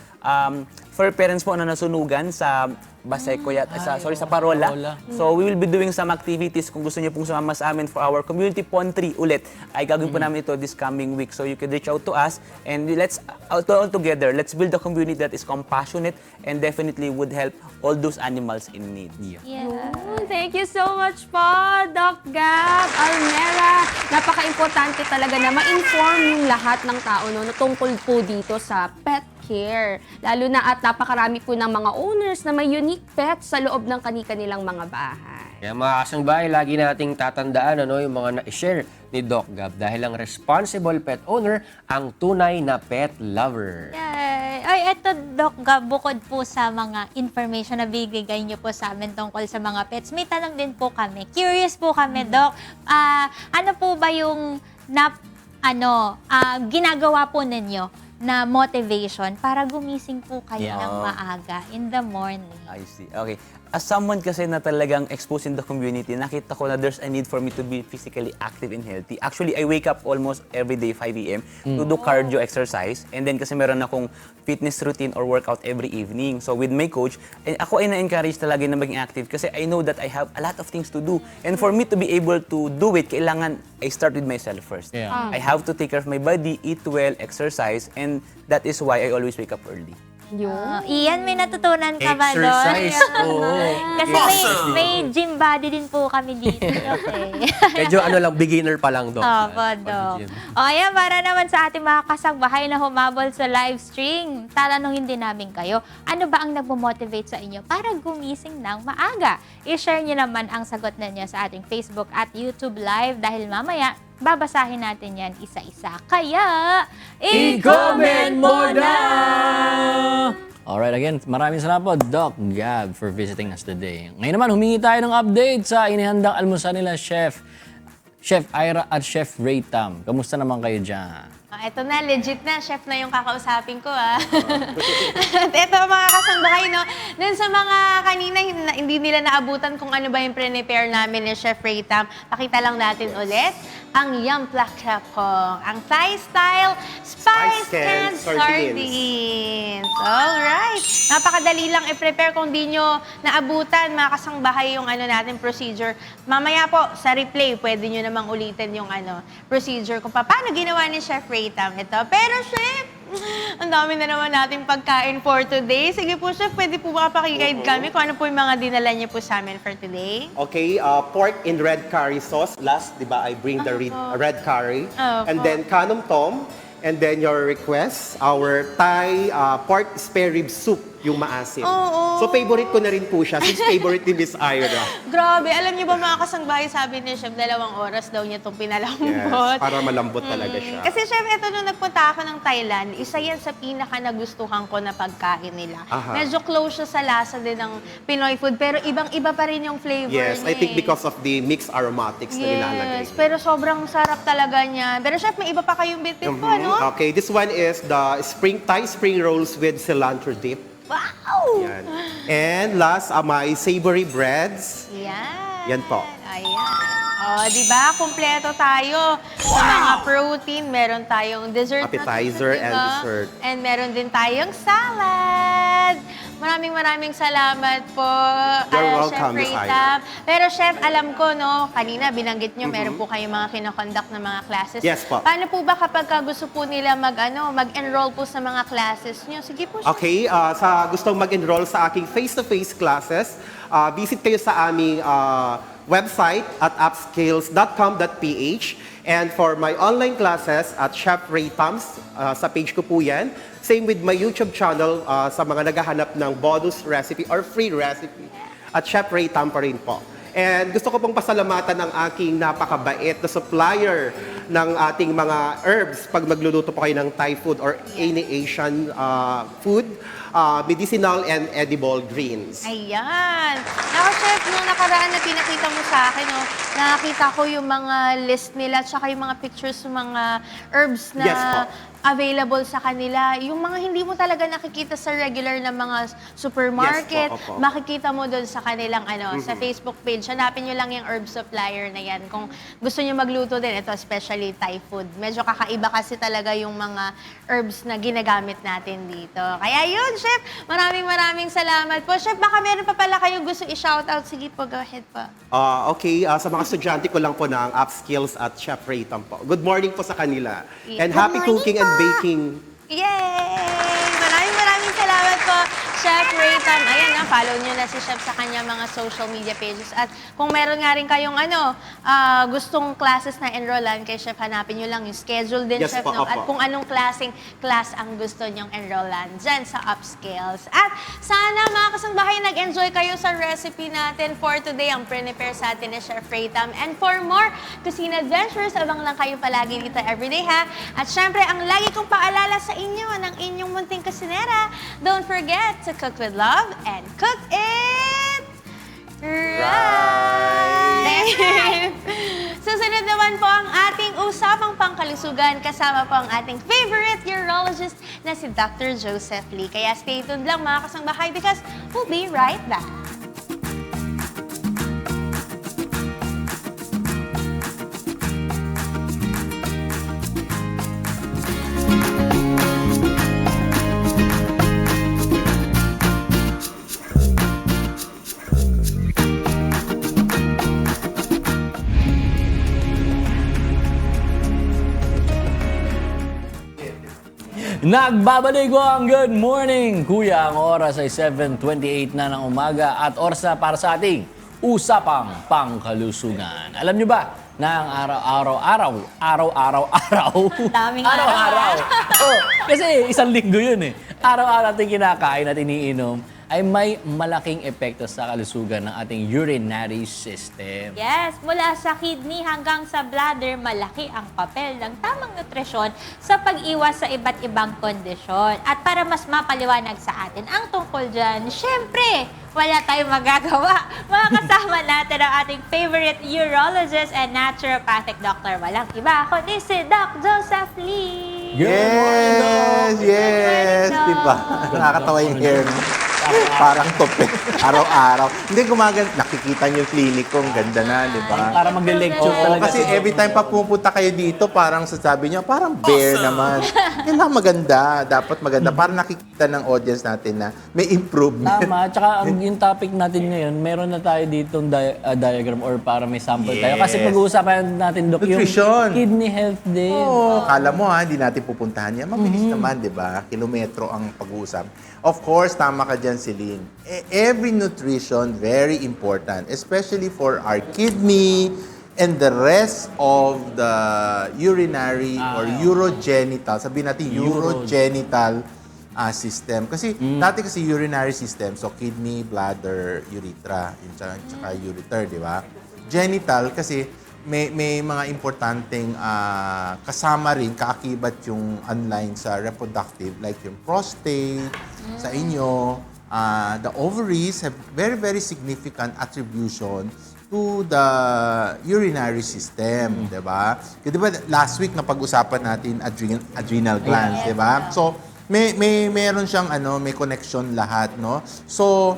for parents po na nasunugan sa Baseco sa Parola. So we will be doing some activities kung gusto niyo pong sumama sa amin for our community pond 3 ulit. Ay gagawin po namin ito this coming week. So you can reach out to us and let's all together, let's build a community that is compassionate and definitely would help all those animals in need. Yeah. Thank you so much po, Doc Gab Almera. Napaka-importante talaga na ma-inform yung lahat ng tao no, tungkol po dito sa pet care. Lalo na at napakarami po ng mga owners na may unique pet sa loob ng kani-kanilang mga bahay. Kaya mga kasangbahay, lagi nating tatandaan yung mga na-share ni Doc Gab dahil ang responsible pet owner ang tunay na pet lover. Yay! Ay, eto, Doc Gab, bukod po sa mga information na bigay niyo po sa amin tungkol sa mga pets, may tanong din po kami. Curious po kami, Doc. Ano po ba yung ginagawa po ninyo na motivation para gumising po kayo ng maaga in the morning? I see. Okay. As someone kasi na talagang exposed in the community, nakita ko na there's a need for me to be physically active and healthy. Actually, I wake up almost every day 5 a.m. to do cardio exercise. And then kasi meron akong fitness routine or workout every evening. So with my coach, ako ay na-encourage talaga na maging active kasi I know that I have a lot of things to do. And for me to be able to do it, kailangan I start with myself first. Yeah. I have to take care of my body, eat well, exercise, and that is why I always wake up early. Yun. Iyan, may natutunan ka ba doon? Exercise, oo. Kasi may gym body din po kami dito. Okay. Medyo beginner pa lang, Doc. Opo, Doc. O ayan, para naman sa ating mga kasangbahay na humabol sa live stream, tatanungin din namin kayo, ano ba ang nagmo-motivate sa inyo para gumising ng maaga? I-share nyo naman ang sagot ninyo sa ating Facebook at YouTube Live dahil mamaya, babasahin natin yan isa-isa. Kaya, I-comment mo na! Alright, again, maraming salamat po, Doc Gab, for visiting us today. Ngayon naman, humingi tayo ng update sa inihandang almusal nila, Chef Ira at Chef Ray Tam. Kamusta naman kayo dyan? Ito na, legit na. Chef na yung kakausapin ko, At ito, mga kasangbahay, no? Dun sa mga kanina, hindi nila naabutan kung ano ba yung prepare namin ni Chef Ray Tam. Pakita lang natin ulit ang Yum Plak Chapong, ang Thai-style Spice Canned Sardines. Alright. Napakadali lang i-prepare kung di nyo naabutan, mga kasangbahay, yung natin procedure. Mamaya po, sa replay, pwede nyo namang ulitin yung procedure kung paano ginawa ni Chef Ray Tam ito. Pero, Chef, ang dami na naman natin pagkain for today. Sige po, Chef, pwede po ba pakiguide kami kung ano po yung mga dinala niyo po sa amin for today? Okay, pork in red curry sauce. Last, di ba, I bring the red curry. And then Kanum Tom. And then your request, our Thai pork spare rib soup. yung maasim. Oo. So favorite ko na rin po siya since favorite ni Miss Ira. Grabe, alam niyo ba mga kasangbahay, sabi ni Chef, 2 oras daw niya itong pinalambot. Yes, para malambot talaga siya. Kasi Chef, ito nung nagpunta ako ng Thailand, isa yan sa pinaka nagustuhan ko na pagkain nila. Aha. Medyo close siya sa lasa din ng Pinoy food, pero ibang-iba pa rin yung flavor Yes, niya. I think because of the mixed aromatics na nilalagay. Yes, pero sobrang sarap talaga niya. Pero Chef, may iba pa kayong bit-bit po, Mhm. ano? Okay, this one is the Thai spring rolls with cilantro dip. Wow! Yan. And last, my savory breads. Yan. Yan po. Ayan. O, di ba? Kumpleto tayo. Sa mga protein, meron tayong dessert. na Appetizer dito, and diba? dessert. And meron din tayong salad. Maraming salamat po. You're Chef welcome, Miss Rita. Pero Chef, alam ko, no, kanina binanggit nyo, meron po kayong mga kinoconduct na mga classes. Yes po. Paano po ba kapag gusto po nila mag-enroll po sa mga classes nyo? Sige po, Chef. Okay, sa gustong mag-enroll sa aking face-to-face classes, visit kayo sa aming website at upscales.com.ph. And for my online classes at Chef Ray Tams, sa page ko po yan. Same with my YouTube channel sa mga naghahanap ng bonus recipe or free recipe at Chef Ray Tam pa rin po. And gusto ko pong pasalamatan ang aking napakabait na supplier ng ating mga herbs pag magluluto po kayo ng Thai food or any Asian food, medicinal and edible greens. Ayan. Naku, Chef, nung nakaraan na pinakita mo sa akin, no, nakakita ko yung mga list nila at saka yung mga pictures ng mga herbs na Yes po. available sa kanila. Yung mga hindi mo talaga nakikita sa regular na mga supermarket, Yes po, opo. makikita mo doon sa kanilang sa Facebook page. Hanapin nyo lang yung herb supplier na yan. Kung gusto nyo magluto din, ito especially Thai food. Medyo kakaiba kasi talaga yung mga herbs na ginagamit natin dito. Kaya yun, Chef, maraming salamat po. Chef, baka meron pa pala kayong gusto i-shoutout. Sige po, go ahead po. Okay, sa mga estudyante ko lang po ng Upskills at Chef Ray Tam po. Good morning po sa kanila. Yeah. And happy Good morning cooking and baking. Yay! Maraming salamat po, Chef Ray Tam. Ayan, follow nyo na si Chef sa kanya mga social media pages. At kung meron nga rin kayong gustong classes na enrollan kay Chef, hanapin nyo lang yung schedule din, Yes Chef. po, No? opo. At kung anong klaseng class ang gusto nyong enrollan dyan sa Upscales. At sana mga kasangbahay, nag-enjoy kayo sa recipe natin for today. Ang prepare sa atin ni Chef Ray Tam. And for more Cuisine Adventures, abang lang kayo palagi dito everyday, ha? At syempre, ang lagi kong paalala sa inyo ng inyong munting kusinera, don't forget to cook with love and cook it right! Susunod naman po ang ating usapang pangkalusugan kasama po ang ating favorite urologist na si Dr. Joseph Lee. Kaya stay tuned lang mga kasangbahay because we'll be right back. Nagbabalik ko ang good morning, Kuya. Ang oras ay 7:28 na ng umaga at oras na para sa ating usapang pangkalusugan. Alam nyo ba na ang araw-araw, Daming araw-araw. Oh, kasi isang linggo yun eh. Araw-araw natin kinakain at iniinom ay may malaking epekto sa kalusugan ng ating urinary system. Yes, mula sa kidney hanggang sa bladder, malaki ang papel ng tamang nutrisyon sa pag-iwas sa iba't ibang kondisyon. At para mas mapaliwanag sa atin ang tungkol dyan, syempre, wala tayong magagawa. Makakasama natin ang ating favorite urologist and naturopathic doctor. Walang iba, kundi si Doc Joseph Lee. Good morning, Doc. Yes! Good morning, Di ba? Doc. Nakakatawa yung hair mo. Parang tope. Araw-araw. Hindi gumaganda. Nakikita niyo yung clinic ko. Ang ganda na, di ba? Para magle-lecture Oo, talaga. kasi si Doc. every time pa pumunta kayo dito, parang sasabi niyo, parang bare naman. Kailangan maganda. Dapat maganda. Para nakikita ng audience natin na may improvement. Tama. Tsaka yung topic natin ngayon, meron na tayo ditong diagram or para may sample tayo. Kasi Yes. pag-uusapan natin, Doc, Nutrition. yung kidney health din. Oo, kala mo hindi natin pupuntahan yan. Mabilis naman, di ba? Kilometro ang pag-uusap. Of course, tama ka dyan, Celine. Every nutrition, very important. Especially for our kidney and the rest of the urinary or urogenital. Sabihin natin urogenital system. Kasi dati kasi urinary system, so kidney, bladder, urethra, yun tsaka ureter, di ba? Genital kasi may mga importanteng kasama rin, kaakibat yung online sa reproductive, like yung prostate, sa inyo, the ovaries have very, very significant attribution to the urinary system, di ba? Kasi di ba last week na pag-usapan natin adrenal glands, di ba? So, meron siyang may connection lahat, no? So,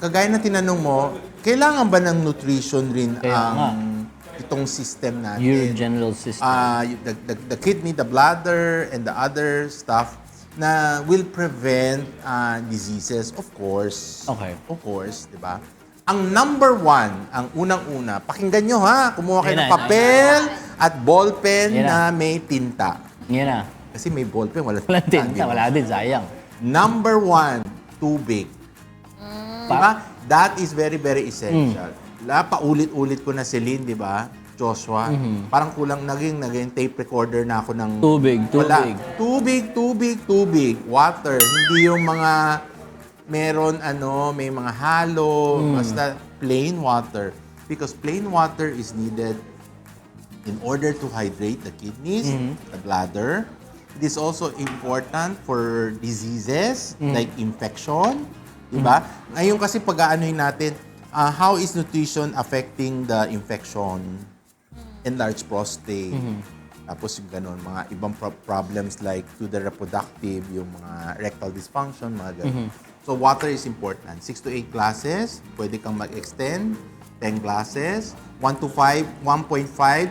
kagaya na tinanong mo, kailangan ba ng nutrition rin itong system natin? Urogeneral system. The kidney, the bladder, and the other stuff na will prevent diseases, of course. Okay. Of course, di ba? Ang number one, ang unang-una, pakinggan nyo ha, kumuha kayo Yan ng na, papel at ballpen Yan na. na may tinta. Yan na. Kasi may ballpen, wala Walang di tinta, ba? wala din, sayang. Number one, tubig. Diba? That is very, very essential. Paulit-ulit ko na Celine, di ba? Joshua. Parang kulang naging tape recorder na ako ng... Tubig, Wala. tubig. Tubig. Water. Hindi yung mga... may mga halo. Basta plain water. Because plain water is needed in order to hydrate the kidneys, the bladder. It is also important for diseases like infection. Diba? Ngayon kasi pag-aanohin natin, how is nutrition affecting the infection? Enlarged prostate. Tapos yung ganun, mga ibang problems like to the reproductive, yung mga rectal dysfunction, mga ganun. So water is important. 6 to 8 glasses, pwede kang mag-extend. 10 glasses. 1.5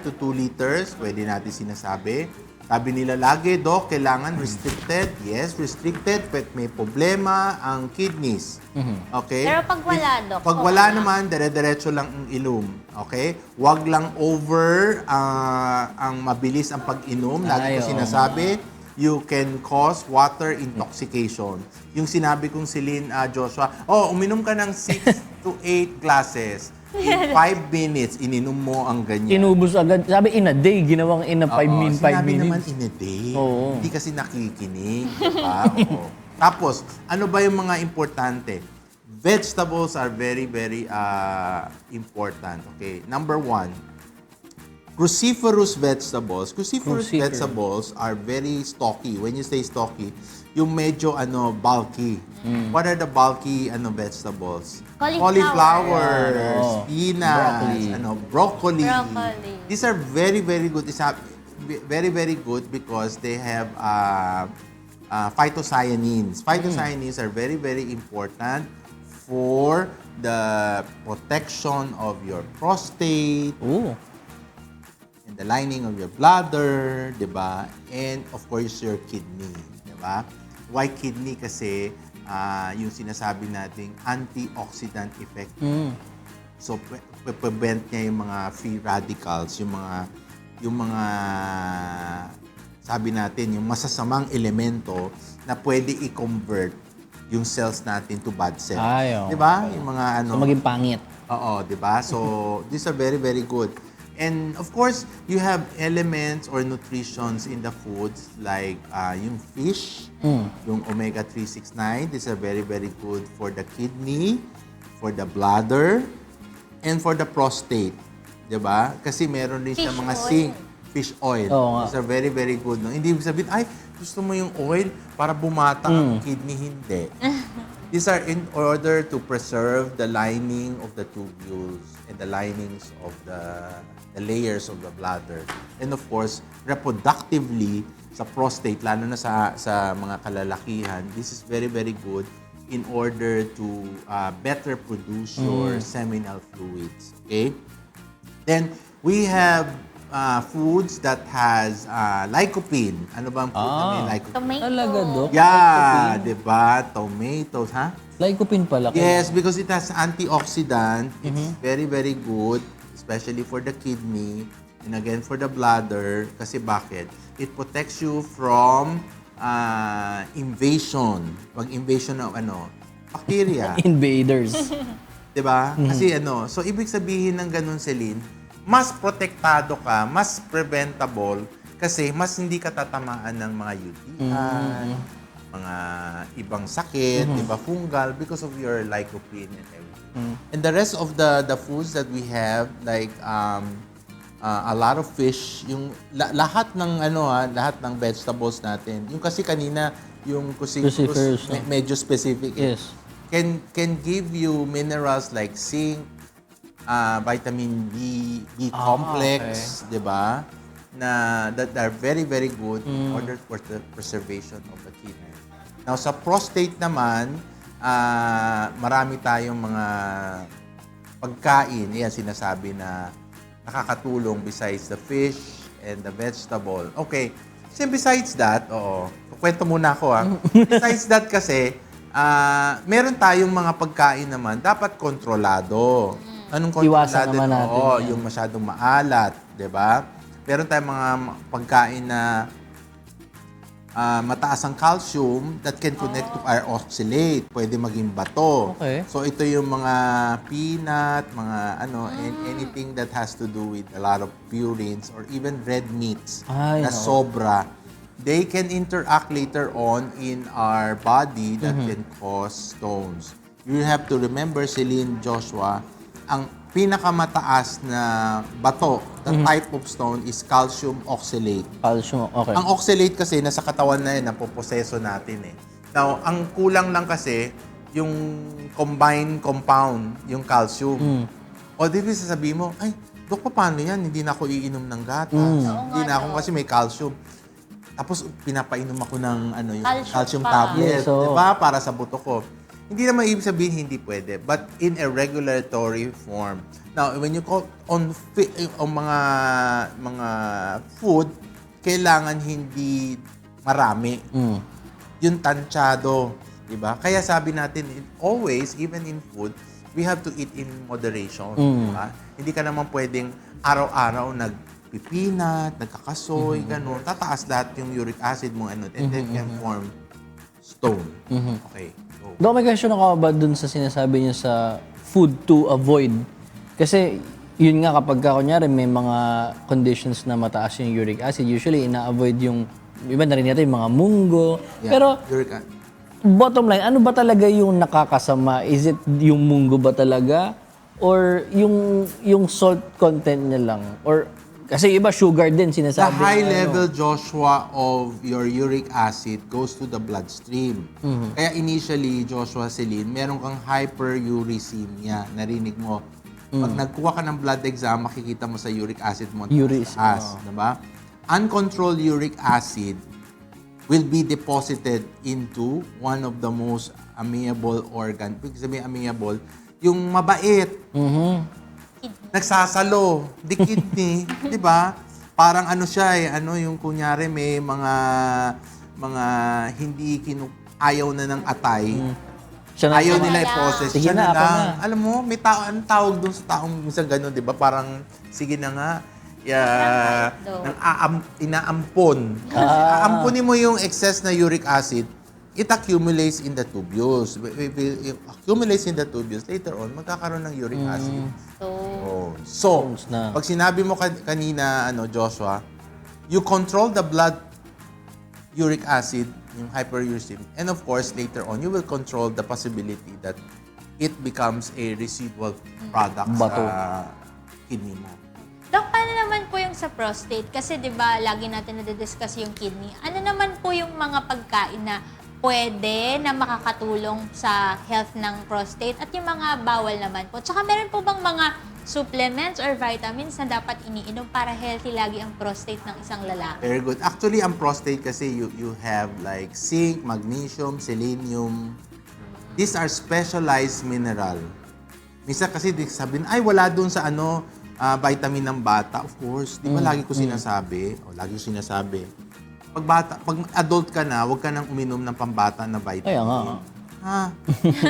to 2 liters, pwede natin sinasabi. Sabi nila lagi, Doc, kailangan restricted. Yes, restricted, but may problema ang kidneys. Okay? Pero pag wala, Doc, Pag okay wala lang. naman, dire-diretso lang ang ilum. Okay? Huwag lang over ang mabilis ang pag-inom. Lagi ko oo. sinasabi, you can cause water intoxication. Yung sinabi kong Celine, Joshua, uminom ka ng 6 to 8 glasses. In 5 minutes, ininom mo ang ganyan. Inubos agad. Sabi, in a day, ginawang in a 5 minutes. Sinabi naman in a day. Oo. Hindi kasi nakikinig. Diba? Oo. Tapos, ano ba yung mga importante? Vegetables are very, very important. Okay. Number 1, cruciferous vegetables. Cruciferous Cruciferous. vegetables are very stocky. When you say stocky, yung medyo bulky. What are the bulky Cauliflower. vegetables? Oo. Spinach, Broccoli. Broccoli. These are very, very good. It's very, very good because they have phytocyanins. Phytocyanins are very, very important for the protection of your prostate Oo. and the lining of your bladder, di ba? And of course, your kidney, di ba? Why kidney? Kasi yung sinasabi nating antioxidant effect. So, prevent niya yung mga free radicals, yung mga sabi natin, yung masasamang elemento na pwede i-convert yung cells natin to bad cells. Ay, oo. Di ba? Yung mga So, maging pangit. Oo, di ba? So, these are very, very good. And of course, you have elements or nutritions in the foods like yung fish, yung omega-3, 6, 9. These are very, very good for the kidney, for the bladder, and for the prostate. Di ba? Kasi meron din siya Fish mga oil. zinc. Fish oil. Oo nga. These are very, very good. No? Hindi ibig sabihin, ay, gusto mo yung oil para bumata ang kidney. Hindi. These are in order to preserve the lining of the tubules and the linings of the layers of the bladder. And of course, reproductively, sa prostate, lalo na sa mga kalalakihan, this is very, very good in order to better produce your seminal fluids. Okay? Then, we have foods that has lycopene. Ano ba ang food na may lycopene? Tomato. Talaga, Dok? Yeah, di ba? Tomatoes, ha? Lycopene pala. Yes, because it has antioxidant. It's very, very good, especially for the kidney and again for the bladder. Kasi bakit? It protects you from invasion. Pag-invasion ng bacteria. Invaders. Diba? Kasi so ibig sabihin ng ganun, Celine, mas protektado ka, mas preventable, kasi mas hindi ka tatamaan ng mga UTI, mga ibang sakit, di ba, fungal, because of your lycopene and everything. And the rest of the foods that we have, like a lot of fish, yung lahat ng lahat ng vegetables natin. Yung kasi kanina yung Cruciferous, cruciferous, no? medyo specific. Yes. Can give you minerals like zinc, vitamin B complex, 'di ba? Na that are very very good in order for the preservation of the kidney. Now sa prostate naman, marami tayong mga pagkain, yan sinasabi na nakakatulong besides the fish and the vegetable. Okay. So besides that, kwento muna ako Besides that kasi, meron tayong mga pagkain naman dapat kontrolado. Anong Iwasan kontrolado? naman natin yan. Yung masyadong maalat, 'di ba? Meron tayong mga pagkain na mataas ang calcium that can connect to our oxalate. Pwede maging bato. Okay. So ito yung mga peanut, mga anything that has to do with a lot of purines or even red meats Ay, na oo. sobra. They can interact later on in our body that can cause stones. You have to remember, Celine, Joshua, ang pinakamataas na bato, the type of stone is calcium oxalate. Calcium, okay. Ang oxalate kasi nasa katawan na yun, napoproseso natin eh. Now, ang kulang lang kasi yung combined compound, yung calcium. O di ba sasabihin mo, ay, Dok, paano yan? Hindi na ako iinom ng gatas. Hindi na ako kasi may calcium. Tapos pinapainom ako ng yung calcium pa. tablet, Yes, so- 'di ba? Para sa buto ko. Hindi naman ibig sabihin hindi pwede, but in a regulatory form. Now, when you call on mga food, kailangan hindi marami. Yung tansyado, 'di ba? Kaya sabi natin always, even in food, we have to eat in moderation, 'di ba? Hindi ka naman pwedeng araw-araw nagpipinat, nagkakasoy, ganun. Tataas lahat yung uric acid mo and then can form stone. Okay. So, Dok, may question ako about dun sa sinasabi niyo sa food to avoid. Kasi yun nga kapag kunyari may mga conditions na mataas yung uric acid, usually ina-avoid yung, iba na rin natin yung mga munggo. yeah, Pero uric acid. bottom line, ano ba talaga yung nakakasama? Is it yung munggo ba talaga? Or yung salt content niya lang? Or kasi iba sugar din The sinasabi. high na, level, Joshua, of your uric acid goes to the bloodstream. Kaya initially, Joshua, Celine, meron kang hyperuricemia. Narinig mo. Pag nagkuha ka ng blood exam, makikita mo sa uric acid mo. Taas, diba? Uncontrolled uric acid will be deposited into one of the most amiable organ. Pag sabihin amiable, yung mabait. Nagsasalo, the kidney, 'di ba? Parang siya yung kunyari may mga hindi ayaw na ng atay. Siya na- Ayaw nila i-process. Sige Siya na, na ako lang. na. Alam mo, may anong tawag doon sa taong minsan gano'n, 'di ba? Parang sige na nga. Inaampon. Aampunin mo yung excess na uric acid, it accumulates in the tubules. It accumulates in the tubules. Later on, magkakaroon ng uric acid. So, na. pag sinabi mo kanina, Joshua, you control the blood uric acid, yung hyperuricemia. And of course, later on, you will control the possibility that it becomes a residual product Bato. sa kidney mo. Dok, ano naman po yung sa prostate? Kasi 'di ba lagi natin na-discuss yung kidney. Ano naman po yung mga pagkain na pwede na makakatulong sa health ng prostate at yung mga bawal naman po? Tsaka meron po bang mga supplements or vitamins na dapat iniinom para healthy lagi ang prostate ng isang lalaki? Very good. Actually, ang prostate kasi you have like zinc, magnesium, selenium. These are specialized mineral. Minsan kasi sabihin, ay wala doon sa vitamin ng bata. Of course, di ba lagi ko sinasabi? Lagi ko sinasabi. Pag adult ka na, huwag ka nang uminom ng pambata na vitamin. Kaya nga.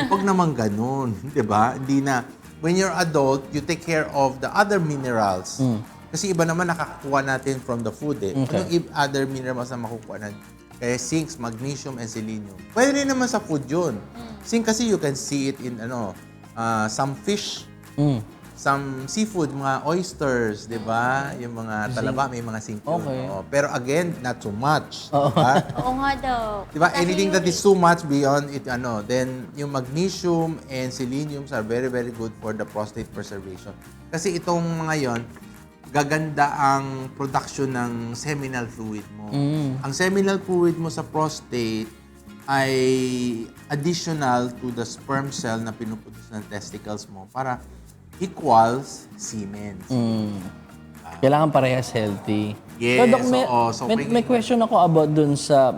Huwag naman ganun. Di ba? Hindi na. When you're adult, you take care of the other minerals. Kasi iba naman nakakakuha natin from the food eh. Okay. Anong other minerals na makukuha natin? Kaya zinc, magnesium, and selenium. Pwede rin naman sa food yun. Zinc kasi you can see it in some fish. some seafood, mga oysters, di ba? Yung mga talaba, may mga zinc yun. Okay. Oo. Pero again, not too much. Diba? Oo nga daw. Diba? Kasi Anything that yung- is too much beyond it, then yung magnesium and seleniums are very, very good for the prostate preservation. Kasi itong mga yon, gaganda ang production ng seminal fluid mo. Ang seminal fluid mo sa prostate ay additional to the sperm cell na pinuproduce ng testicles mo para equals semen. Kailangan parehas healthy. Yes, Doc, oo. So, may question ako about dun sa,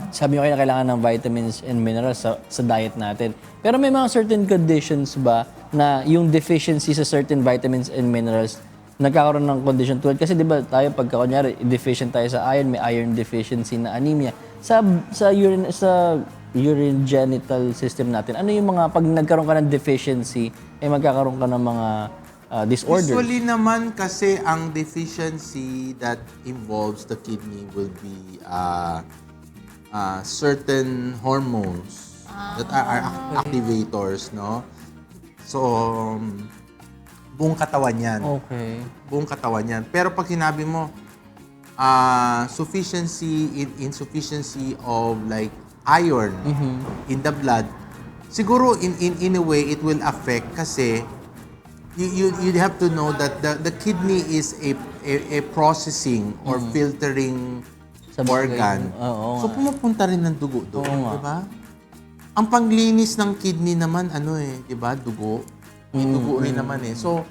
sabi nyo kayo na kailangan ng vitamins and minerals sa diet natin. Pero may mga certain conditions ba na yung deficiency sa certain vitamins and minerals nagkakaroon ng condition tulad? Kasi di ba tayo pagka kunyari deficient tayo sa iron, may iron deficiency na anemia. Sa urine genital system natin, ano yung mga pag nagkaroon ka ng deficiency, magkakaroon ka ng mga disorders? Usually naman kasi ang deficiency that involves the kidney will be certain hormones that are activators, no? So, buong katawan yan. Okay. Buong katawan yan. Pero pag sinabi mo, insufficiency of like iron in the blood, siguro in a way it will affect kasi you'd have to know that the kidney is a processing or filtering Sa bagay, organ. oo So nga. pumupunta rin ng dugo doon, Oo nga. di ba? Ang panglinis ng kidney naman di ba? Dugo. May dugo rin naman eh. So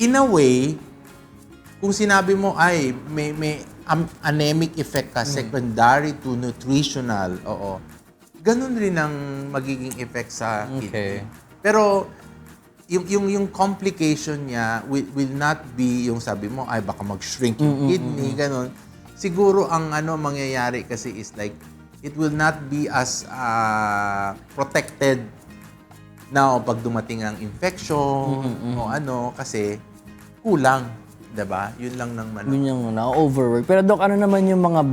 in a way, kung sinabi mo ay may anemic effect ka secondary to nutritional, oo. Ganun rin ang magiging effect sa Okay. kidney. Pero yung complication niya will not be yung sabi mo ay baka mag-shrink yung kidney, ganun. Siguro ang mangyayari kasi is like it will not be as protected now pag dumating ang infection o kasi kulang, 'di ba? Yun lang nang Yun yung na-overwork. Pero Doc, ano naman yung mga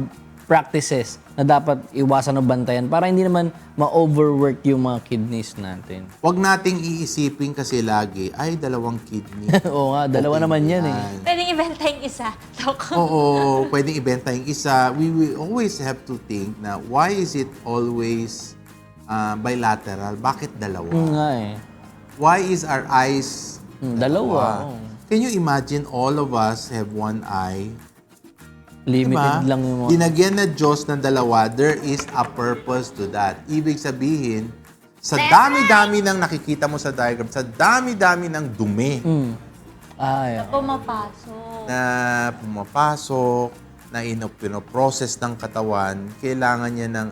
practices na dapat iwasan o bantayan para hindi naman ma-overwork yung mga kidneys natin? Huwag nating iisipin kasi lagi, ay, dalawang kidney. Oo nga, dalawa Okay naman yan eh. Pwedeng ibenta yung isa. Dok. Oo, pwedeng ibenta yung isa. We will always have to think na why is it always bilateral? Bakit dalawa? Nga eh. Why is our eyes Dalawa. oo. Can you imagine all of us have one eye? Limited lang yung mga... Dinagyan na Diyos ng dalawa, there is a purpose to that. Ibig sabihin, sa dami-dami ng nakikita mo sa diagram, sa dami-dami ng dumi Ay, Pumapasok. na pumapasok, na pinoprocess ng katawan, kailangan niya ng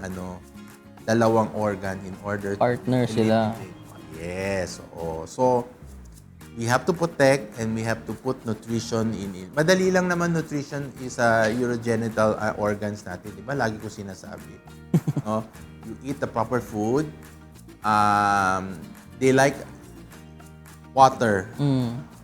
dalawang organ in order Partner to sila. eliminate. Yes. Oo. So, we have to protect and we have to put nutrition in it. Madali lang naman nutrition is urogenital organs natin. Di ba? Lagi ko sinasabi. No? You eat the proper food. They like water.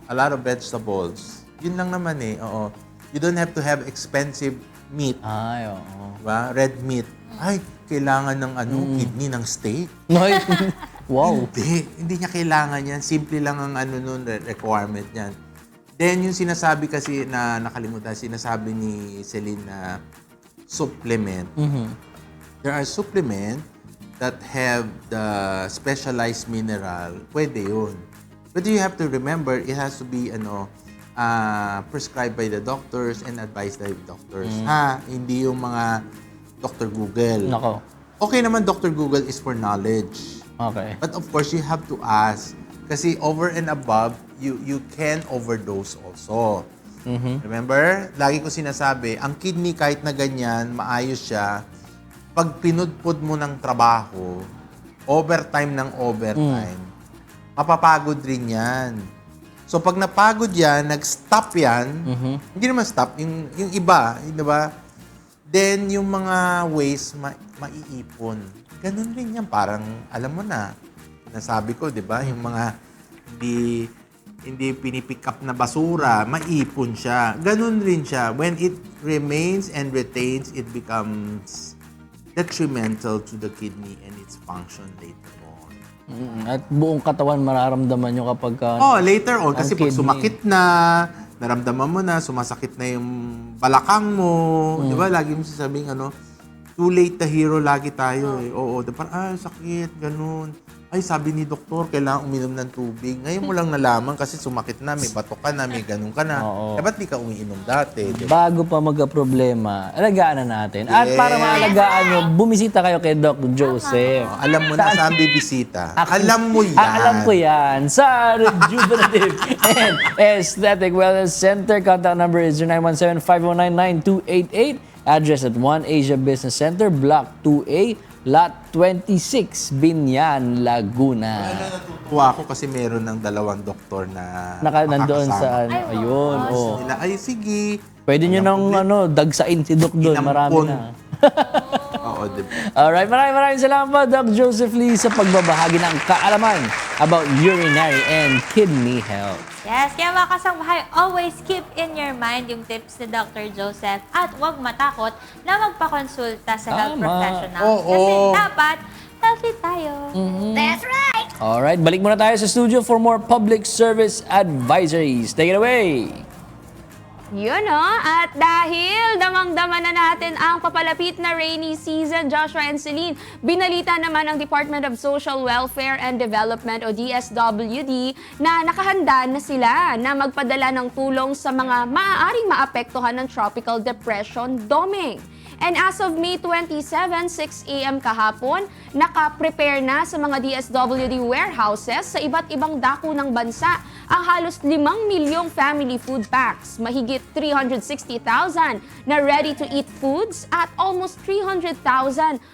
A lot of vegetables. Yun lang naman eh. Oo. You don't have to have expensive meat. Ay, oo. Diba? Red meat. Ay, kailangan ng kidney ng steak. Noy. Wow. Hindi niya kailangan yan. Simple lang ang requirement niyan. Then, yung sinasabi kasi na nakalimutan, sinasabi ni Celine na supplement. There are supplement that have the specialized mineral. Pwede yun. But you have to remember, it has to be prescribed by the doctors and advised by the doctors. Hindi yung mga Dr. Google. Nako. Okay naman, Dr. Google is for knowledge. Okay. But of course, you have to ask. Kasi over and above, you can overdose also. Remember? Lagi ko sinasabi, ang kidney kahit na ganyan, maayos siya. Pag pinudpud mo ng trabaho, overtime ng overtime, mapapagod rin yan. So pag napagod yan, nag-stop yan, hindi naman stop, yung iba, di ba? Then yung mga waste, maiipon. Ganun rin yan. Parang, alam mo na, nasabi ko, di ba? Yung mga hindi pinipick up na basura, maipon siya. Ganun rin siya. When it remains and retains, it becomes detrimental to the kidney and its function later on. At buong katawan mararamdaman nyo kapag Later on, kasi ang pag kidney. sumakit na, naramdaman mo na, sumasakit na yung balakang mo, di ba? Lagi mo sasabing, too late the hero lagi tayo eh. Oo, parang, sakit, ganun. Ay, sabi ni doktor, kailangan uminom ng tubig. Ngayon mo lang nalaman kasi sumakit na, may bato ka na, may ganun ka na. Oo. Ba't di ka umiinom dati? Di ba? Bago pa magka-problema, alagaan na natin. At para maalagaan nyo, bumisita kayo kay Doc Joseph. Alam mo na saan bibisita. Alam mo yan. Alam ko yan. Sa Rejuvenative and Aesthetic Wellness Center. Contact number is 0917-509-9288. Address at 1 Asia Business Center, Block 2A, Lot 26, Binyan, Laguna. Natutuwa ako kasi meron ng dalawang doktor na Nandoon sa makakasama. ayun. Oh. Nila, ay sige. Pwede nyo nang dagsain si Doc doon. Marami Inampon. na. Oo, diba? Alright, maraming salamat po, Doc Joseph Lee, sa pagbabahagi ng kaalaman about urinary and kidney health. Yes, kaya mga kasangbahay, always keep in your mind yung tips ni Dr. Joseph at huwag matakot na magpakonsulta sa health Tama. professional. Oo. Kasi dapat healthy tayo. That's right! Alright, balik muna tayo sa studio for more public service advisories. Take it away! Yun at dahil damang-dama na natin ang papalapit na rainy season, Joshua and Celine, binalita naman ng Department of Social Welfare and Development o DSWD na nakahanda na sila na magpadala ng tulong sa mga maaaring maapektuhan ng tropical depression, Doming. And as of May 27, 6 a.m. kahapon, naka-prepare na sa mga DSWD warehouses sa iba't ibang dako ng bansa ang halos 5 milyong family food packs, mahigit 360,000 na ready-to-eat foods at almost 300,000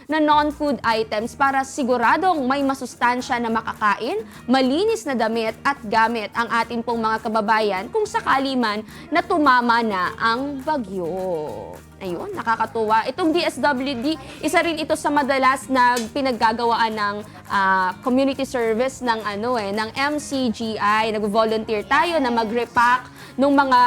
na non-food items para siguradong may masustansya na makakain, malinis na damit at gamit ang ating pong mga kababayan kung sakali man na tumama na ang bagyo. Ayun, nakakatuwa. Itong DSWD, isa rin ito sa madalas na pinaggagawaan ng community service ng ng MCGI. Nag-volunteer tayo na mag-repack ng mga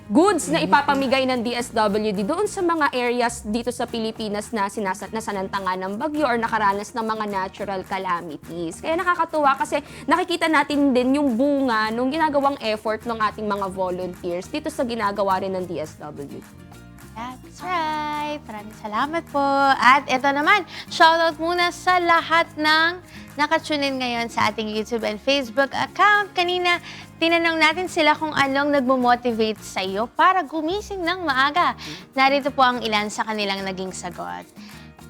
goods na ipapamigay ng DSWD doon sa mga areas dito sa Pilipinas na nasanantangan ng bagyo or nakaranas ng mga natural calamities. Kaya nakakatuwa kasi nakikita natin din yung bunga nung ginagawang effort ng ating mga volunteers dito sa ginagawa rin ng DSWD. That's right. Maraming salamat po. At ito naman, shoutout muna sa lahat ng nakatunin ngayon sa ating YouTube and Facebook account. Kanina, tinanong natin sila kung anong nagmo-motivate sa iyo para gumising ng maaga. Narito po ang ilan sa kanilang naging sagot.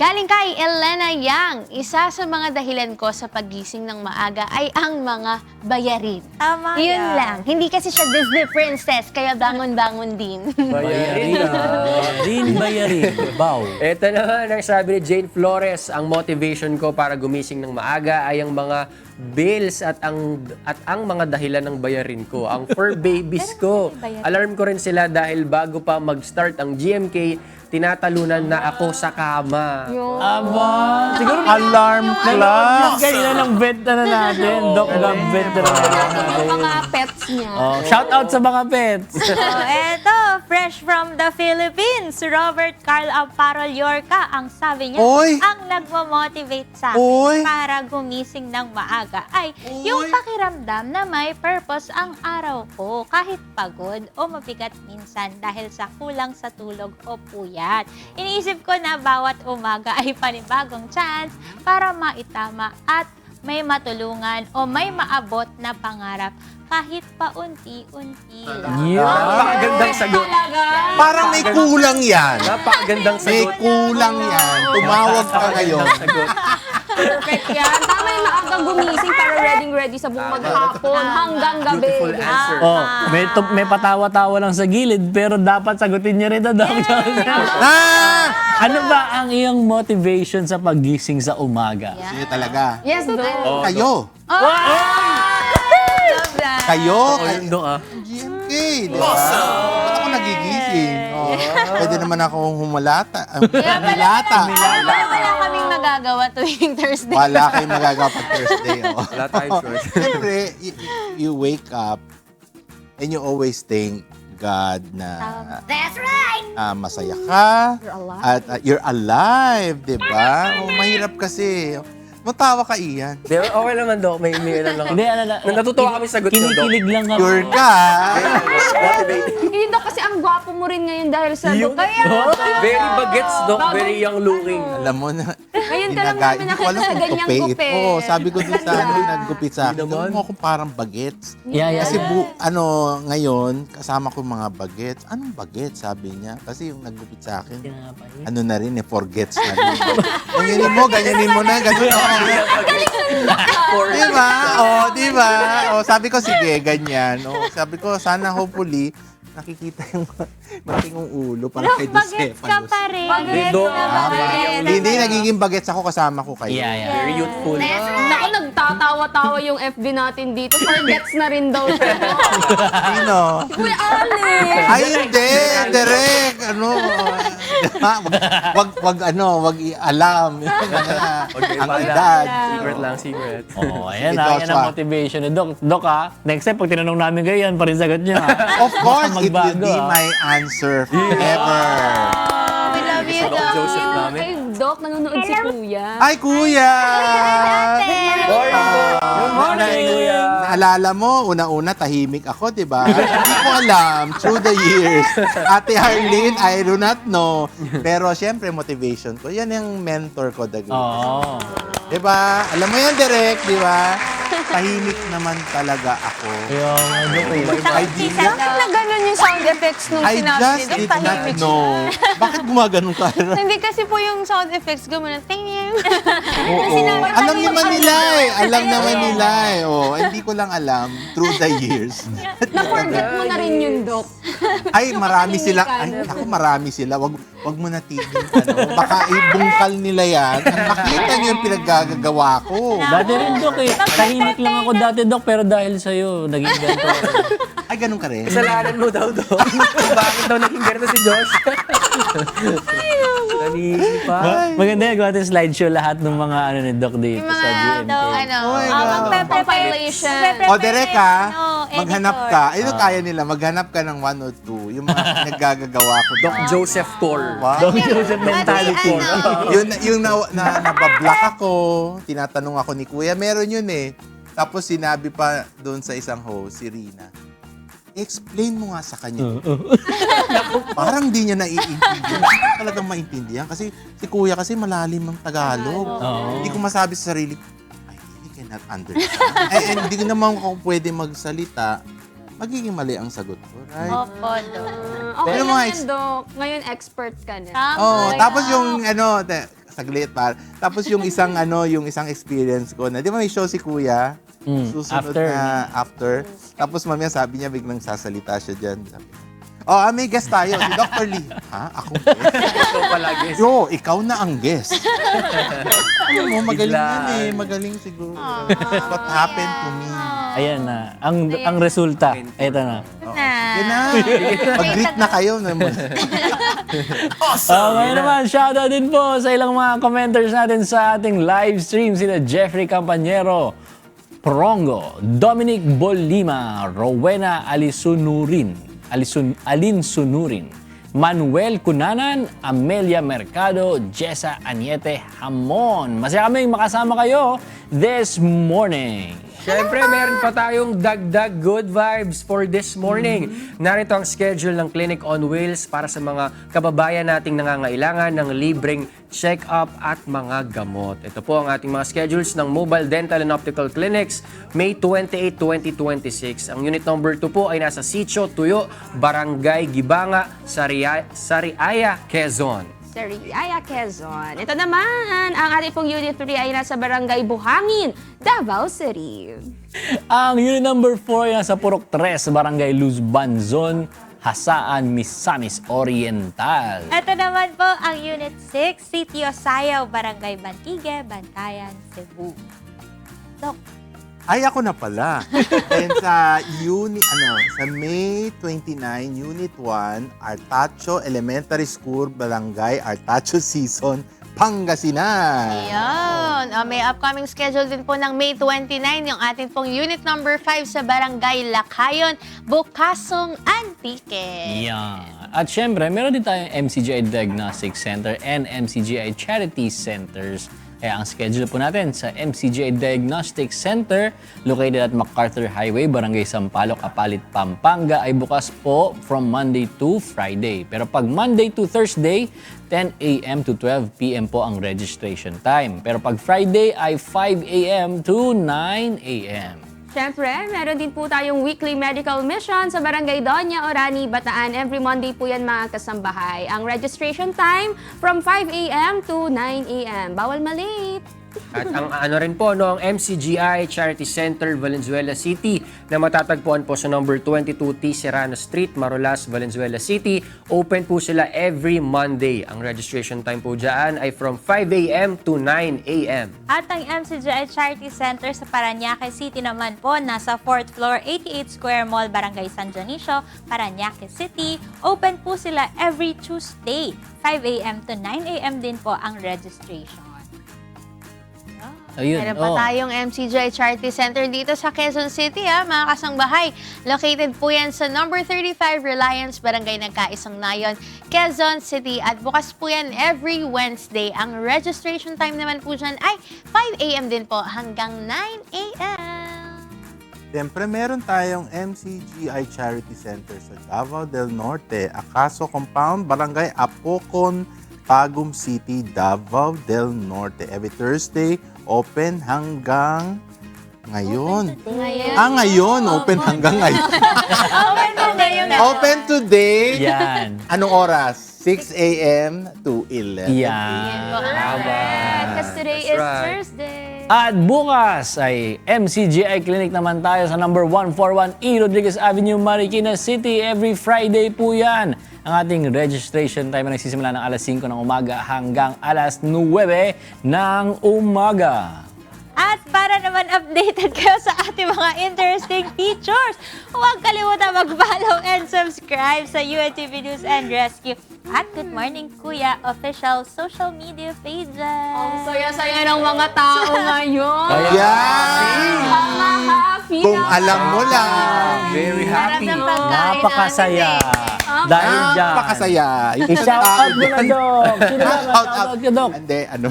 Galing kay Elena Yang, isa sa mga dahilan ko sa pagising ng maaga ay ang mga bayarin. Tama Yun yan. lang. Hindi kasi siya Disney princess, kaya bangon-bangon din. Bayarin. Bow. Ito naman ang sabi ni Jane Flores, ang motivation ko para gumising ng maaga ay ang mga bills at ang mga dahilan ng bayarin ko. Ang fur babies ko. Alarm ko rin sila dahil bago pa mag-start ang GMK, tinatalunan na ako sa kama. Aba! Siguro Alarm clock! kanina ng benta na natin. Doc, benta na natin. Yung mga pets niya. Shout out sa mga pets. So, eto, fresh from the Philippines, Robert Carl Amparo Yorca, ang sabi niya, Oy! ang nagmo-motivate sa Oy! akin para gumising ng maaga ay yung pakiramdam na may purpose ang araw ko, kahit pagod o mabigat minsan dahil sa kulang sa tulog o puyat. Iniisip ko na bawat umaga ay panibagong chance para maitama at may matulungan o may maabot na pangarap kahit paunti-unti lang. Napakagandang sagot. Parang may kulang yan. Napakagandang May sagot. kulang yan. Tumawag ka ngayon. Perfect yan. Tama yung maagang gumising para ready sa buong maghapon hanggang gabi. Beautiful answer. May patawa-tawa lang sa gilid, pero dapat sagutin niyo rin ito, Doc. Ano ba ang iyong motivation sa pagising sa umaga? Sige talaga. Yes, Doc. Kayo. Kayo. GMK, di ba? Ba't ako nagigising? Pwede naman akong humulata. Wala kaming magagawa tuwing Thursday. Wala kayong magagawa pag Thursday. Wala tayong choice. Siyempre, you wake up and you always thank God na masaya ka. You're alive. At you're alive, di ba? Mahirap kasi. Matawa ka, Ian. Di ba? Okay naman, Dok. May ano lang. Hindi, Natutuwa kami sa sagot niyo, Dok. Kinikilig lang ako. Sure ka. Hindi daw kasi ang gwapo mo rin ngayon dahil sa Dok. Kaya, Very bagets, Dok. Very young looking. Alam mo na. Ngayon ka lang namin Hindi ko alam nakita sa kung ganyang tupi. gupit. Oo, sabi ko dun sa ano, yung naggupit sa akin. Gawin mo ako parang bagets. Yeah. Kasi ngayon, kasama ko mga bagets. Anong bagets? Sabi niya. Kasi yung naggupit sa akin, ano na rin forgets na rin. ganyanin mo na, ganun. Diba? Diba? Sabi ko, sige, ganyan. Sabi ko, sana hopefully, nakikita yung malaking ulo para kay Bagets ka Josephus. pa rin. Dok. Hindi, nagiging bagets ako kasama ko kayo. Yeah. Very youthful. Naku, nagtatawa-tawa yung FB natin dito. Forgets na rin daw siya. Sino? Kuya Ale! Ay, hindi, direct, wag i-alam. Ang edad. Secret lang, secret. Ayan Si ayan ang Joshua. motivation ni Doc. Doc next time pag tinanong namin kayo yan, pa rin sagot niya. Of course, it will Magbago, be ah. my answer forever. We love you, Doc Dok. Joseph namin. Ay, Doc, nanonood si Kuya. Ay, kuya! Good morning, Kuya. Naalala mo, una-una, tahimik ako, di ba? Hindi ko alam, through the years. Ate Arlene, I do not know. Pero syempre, motivation ko. Yan yung mentor ko, Dago. Oo. Di ba? Alam mo yan, direct, di ba? Tahimik naman talaga ako. Kaya nga, Doc. I did not, Bakit na ganun yung sound effects nung I sinabi just ni Doc? did not Tahimik siya. know. Bakit gumaganon ka? Hindi kasi po yung sound effects gumana. Tingin. Oo. Alam naman nila eh. Alam naman nila eh. Hindi ko lang alam through the years. Na-forget mo na rin yun, Doc. Ay, marami sila. Ay, ako marami sila. Wag mo na tigil. Baka ibungkal nila yan. Ang makita niyo yung pinaggagawa ko. Dati rin, Doc eh. Tahimik lang ako dati, Doc, pero dahil sa'yo, naging ganito. Ay, ganun ka rin. Kasalanan mo daw, Dok. Bakit daw naging ganito si Josh? Nanipa. Maganda yan, gawa natin slideshow lahat ng mga ano ni Doc dito sa GMK. Oh my God. Compilation. O, direct ha. Ano, Maghanap editor. ka. Ayun kaya nila. Maghanap ka ng 1 or 2. Yung mga pinaggagawa ko. Doc Joseph Tor. Wow. Doc Joseph Mentality. yung nabablock ako, tinatanong ako ni Kuya, meron yun eh. Tapos sinabi pa doon sa isang host, si Rina, explain mo nga sa kanya. Parang di niya naiintindihan. Hindi ko talagang maintindihan. Kasi si Kuya kasi malalim ng Tagalog. Hindi ko masabi sa sarili, I really cannot understand. And hindi ko naman ako pwede magsalita. Magiging mali ang sagot ko, right? Opo, Doc. Okay Pero lang mga yan, Doc. Ngayon, expert ka na. Tapos yung saglit pa. Tapos yung isang experience ko na, di ba may show si Kuya? Susunod after. na after. Tapos mamaya sabi niya, biglang sasalita siya dyan. Sabi, may guest tayo, si Dr. Lee. Ha? Ako guest? Ikaw palagi. Yo, ikaw na ang guest. Ano mo, magaling Biglaan. yan eh. Magaling siguro. That's what happened to me. Ayan na. Ang resulta. Ito na. Yan na. Mag-greet na kayo. Ngayon naman, shoutout din po sa ilang mga commenters natin sa ating live stream. Sina Jeffrey Campañero, Prongo, Dominic Bolima, Rowena Alinsunurin, Manuel Cunanan, Amelia Mercado, Jessa Aniete Hamon. Masaya kaming makasama kayo this morning. Siyempre, meron pa tayong dagdag good vibes for this morning. Narito ang schedule ng Clinic on Wheels para sa mga kababayan nating nangangailangan ng libreng check-up at mga gamot. Ito po ang ating mga schedules ng Mobile Dental and Optical Clinics, May 28, 2026. Ang unit number 2 po ay nasa Sitio, Tuyo, Barangay Gibanga, Sariaya, Quezon. Sa Riaya, Quezon. Ito naman, ang ating pong Unit 3 ay nasa Barangay Buhangin, Davao City. Ang unit number 4 ay nasa Purok 3, Barangay Luz Banzon, Hasaan, Misamis Oriental. Ito naman po ang Unit 6, Sitio Sayaw, Barangay Bantigue, Bantayan, Cebu. Doc, Ay, ako na pala. And sa May 29, Unit 1, Artacho Elementary School, Barangay Artacho Season, Pangasinan. Ayan. May upcoming schedule din po ng May 29, yung atin pong unit number 5 sa Barangay Lakayon, Bukasong, Antique. Yan. At syempre, meron din tayong MCGI Diagnostic Center and MCGI Charity Centers Kaya ang schedule po natin sa MCGI Diagnostic Center located at MacArthur Highway, Barangay Sampaloc, Apalit, Pampanga ay bukas po from Monday to Friday. Pero pag Monday to Thursday, 10 a.m. to 12 p.m. po ang registration time. Pero pag Friday ay 5 a.m. to 9 a.m. Siyempre, meron din po tayong weekly medical mission sa Barangay Doña Orani, Bataan. Every Monday po yan mga kasambahay. Ang registration time from 5 a.m. to 9 a.m. Bawal malate. At ang ano rin po, no, ang MCGI Charity Center, Valenzuela City, na matatagpuan po sa number 22 T. Serrano Street, Marolas, Valenzuela City. Open po sila every Monday. Ang registration time po dyan ay from 5 a.m. to 9 a.m. At ang MCGI Charity Center sa Parañaque City naman po, nasa 4th floor, 88 Square Mall, Barangay San Dionisio, Parañaque City. Open po sila every Tuesday, 5 a.m. to 9 a.m. din po ang registration. Ayun, Meron pa oh. tayong MCGI Charity Center dito sa Quezon City, mga kasangbahay. Located po yan sa number 35 Reliance, Barangay Nagkaisang Nayon, Quezon City. At bukas po yan every Wednesday. Ang registration time naman po dyan ay 5 a.m. din po hanggang 9 a.m. Siyempre, meron tayong MCGI Charity Center sa Davao del Norte, Acaso Compound, Barangay Apocon, Tagum City, Davao del Norte. Every Thursday, open hanggang ngayon. Ngayon. Open hanggang ngayon. Open po ngayon. Open today. Yan. Anong oras? 6 a.m. to 11 Yan. Because today is right. Thursday. At bukas ay MCGI Clinic naman tayo sa number 141 E. Rodriguez Avenue, Marikina City. Every Friday po yan. Ang ating registration time ay nagsisimula ng alas 5 ng umaga hanggang alas 9 ng umaga. At para naman updated kayo sa ating mga interesting features, huwag kalimutan mag-follow and subscribe sa UNTV News and Rescue at Good Morning Kuya official social media pages. Ang saya-saya ng mga tao ngayon. Yan! Mga happy Kung na alam mo lang. Very happy. Sarap ng pagkain Napakasaya. natin Dahil dyan. Napakasaya. Yung I-shout out mo na, Dok. Sino ba? Shout Shout out ka, Dok. Hindi, ano.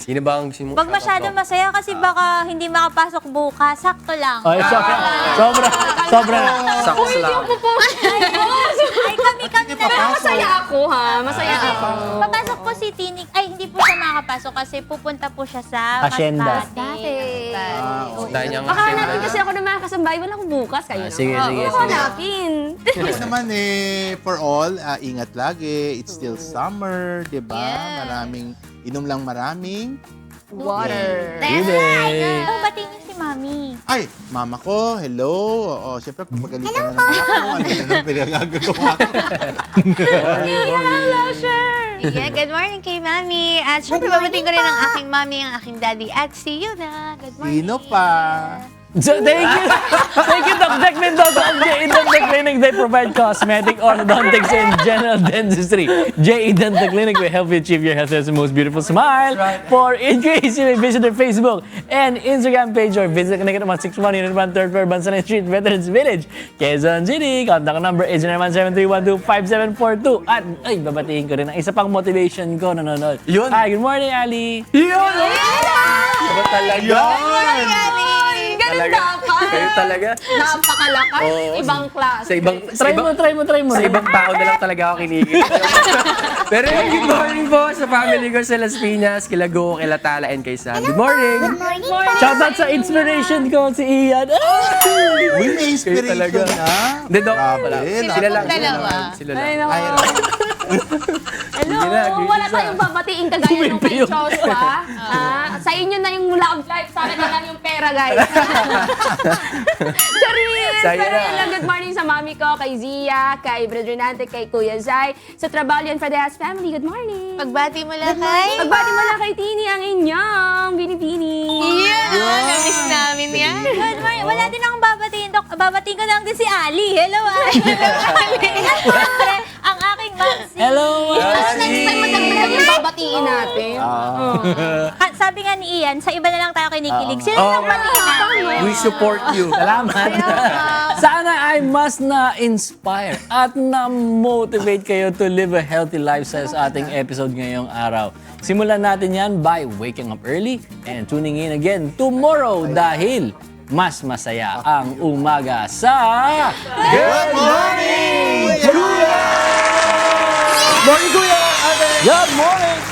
Sino ba ang simu? Huwag masyadong masaya kasi baka hindi makapasok bukas. Sakto lang. Ay, sobra. Sobra. Saks lang. Ay, kami na lang. Masaya ako, ha? Masaya ako. Papasok po si Tinik. Ay, hindi po siya makapasok kasi pupunta po siya sa Asyenda. Masbate. Dahil niyang Baka hanapin kasi ako ng mga kasambahay. Wala akong bukas. Kayo na. Sige, sige, Baka sige. hanapin. Yes naman for all, ingat lagi. It's still summer, di ba? Maraming, inom lang maraming. Water. Good day. Oh, batiin niyo si Mami. Ay, mama ko, hello. Oo, siyempre, pagalitan na naman ako. Ano na pinagagawa ko? Yeah, good morning kay Mami. At syempre, babating ko rin ang aking Mami, ang aking Daddy. At see you na. Good morning. Sino pa? So, thank you. Thank you, Doc Jack Mendoza of J.E. Dental Clinic. They provide cosmetic, orthodontics, and general dentistry. J.E. Dental Clinic will help you achieve your healthiest and most beautiful smile. For inquiries, you may visit their Facebook and Instagram page or visit Connecticut 161 Unit 1 3rd floor, Bansalan Street, Veterans Village, Quezon City. Contact number is 0917-312-5742. At, ay, babatiin ko rin ang isa pang motivation ko nanonood. Yun. Hi, good morning, Ali. Yun! Diba talaga? Ganun dapat. Kayo talaga? Napakalakas. Oo. Ibang class. Sa ibang, Try mo. Sa ibang tao na lang talaga ako kinigil. Pero yun, good morning po sa family ko sa Las Piñas, kila Go, kila Tala, and kay Sam. Good morning! Shoutout sa inspiration ko, si Ian. Uy, may inspiration talaga. na. Hindi, Doc. Grabe, Wala. no? Sila lang. Dalawa. Sila lang. Ay, naku. Hello, Sige na, greetings wala na. tayong babatiin kagaya nung kay Joshua. Sa inyo na yung love life, sa akin na lang yung pera, guys. Charis! Sa'yo Pero na. yun lang, good morning sa mami ko, kay Zia, kay Brother Nante, kay Kuya Zai, sa Trabalyan for the Has family, good morning. Pagbati mo lang kay... Pagbati mo na kay Tini, ang inyong binibini. Yeah! Namiss namin yan. Good morning. Wala din akong babatiin, Dok. Babatiin ko lang din si Ali. Hello, Ali. At syempre, ang aking Maxi. Hello, Next time, matagdagan yung babatiin natin. Sabi nga ni Ian, sa iba na lang tayo kinikilig. Sila lang batiin natin. We support you. Salamat. Sana ay mas na-inspire at na-motivate kayo to live a healthy lifestyle sa ating episode ngayong araw. Simulan natin yan by waking up early and tuning in again tomorrow dahil mas masaya ang umaga sa... Good morning! Morning, Kuya! Good morning!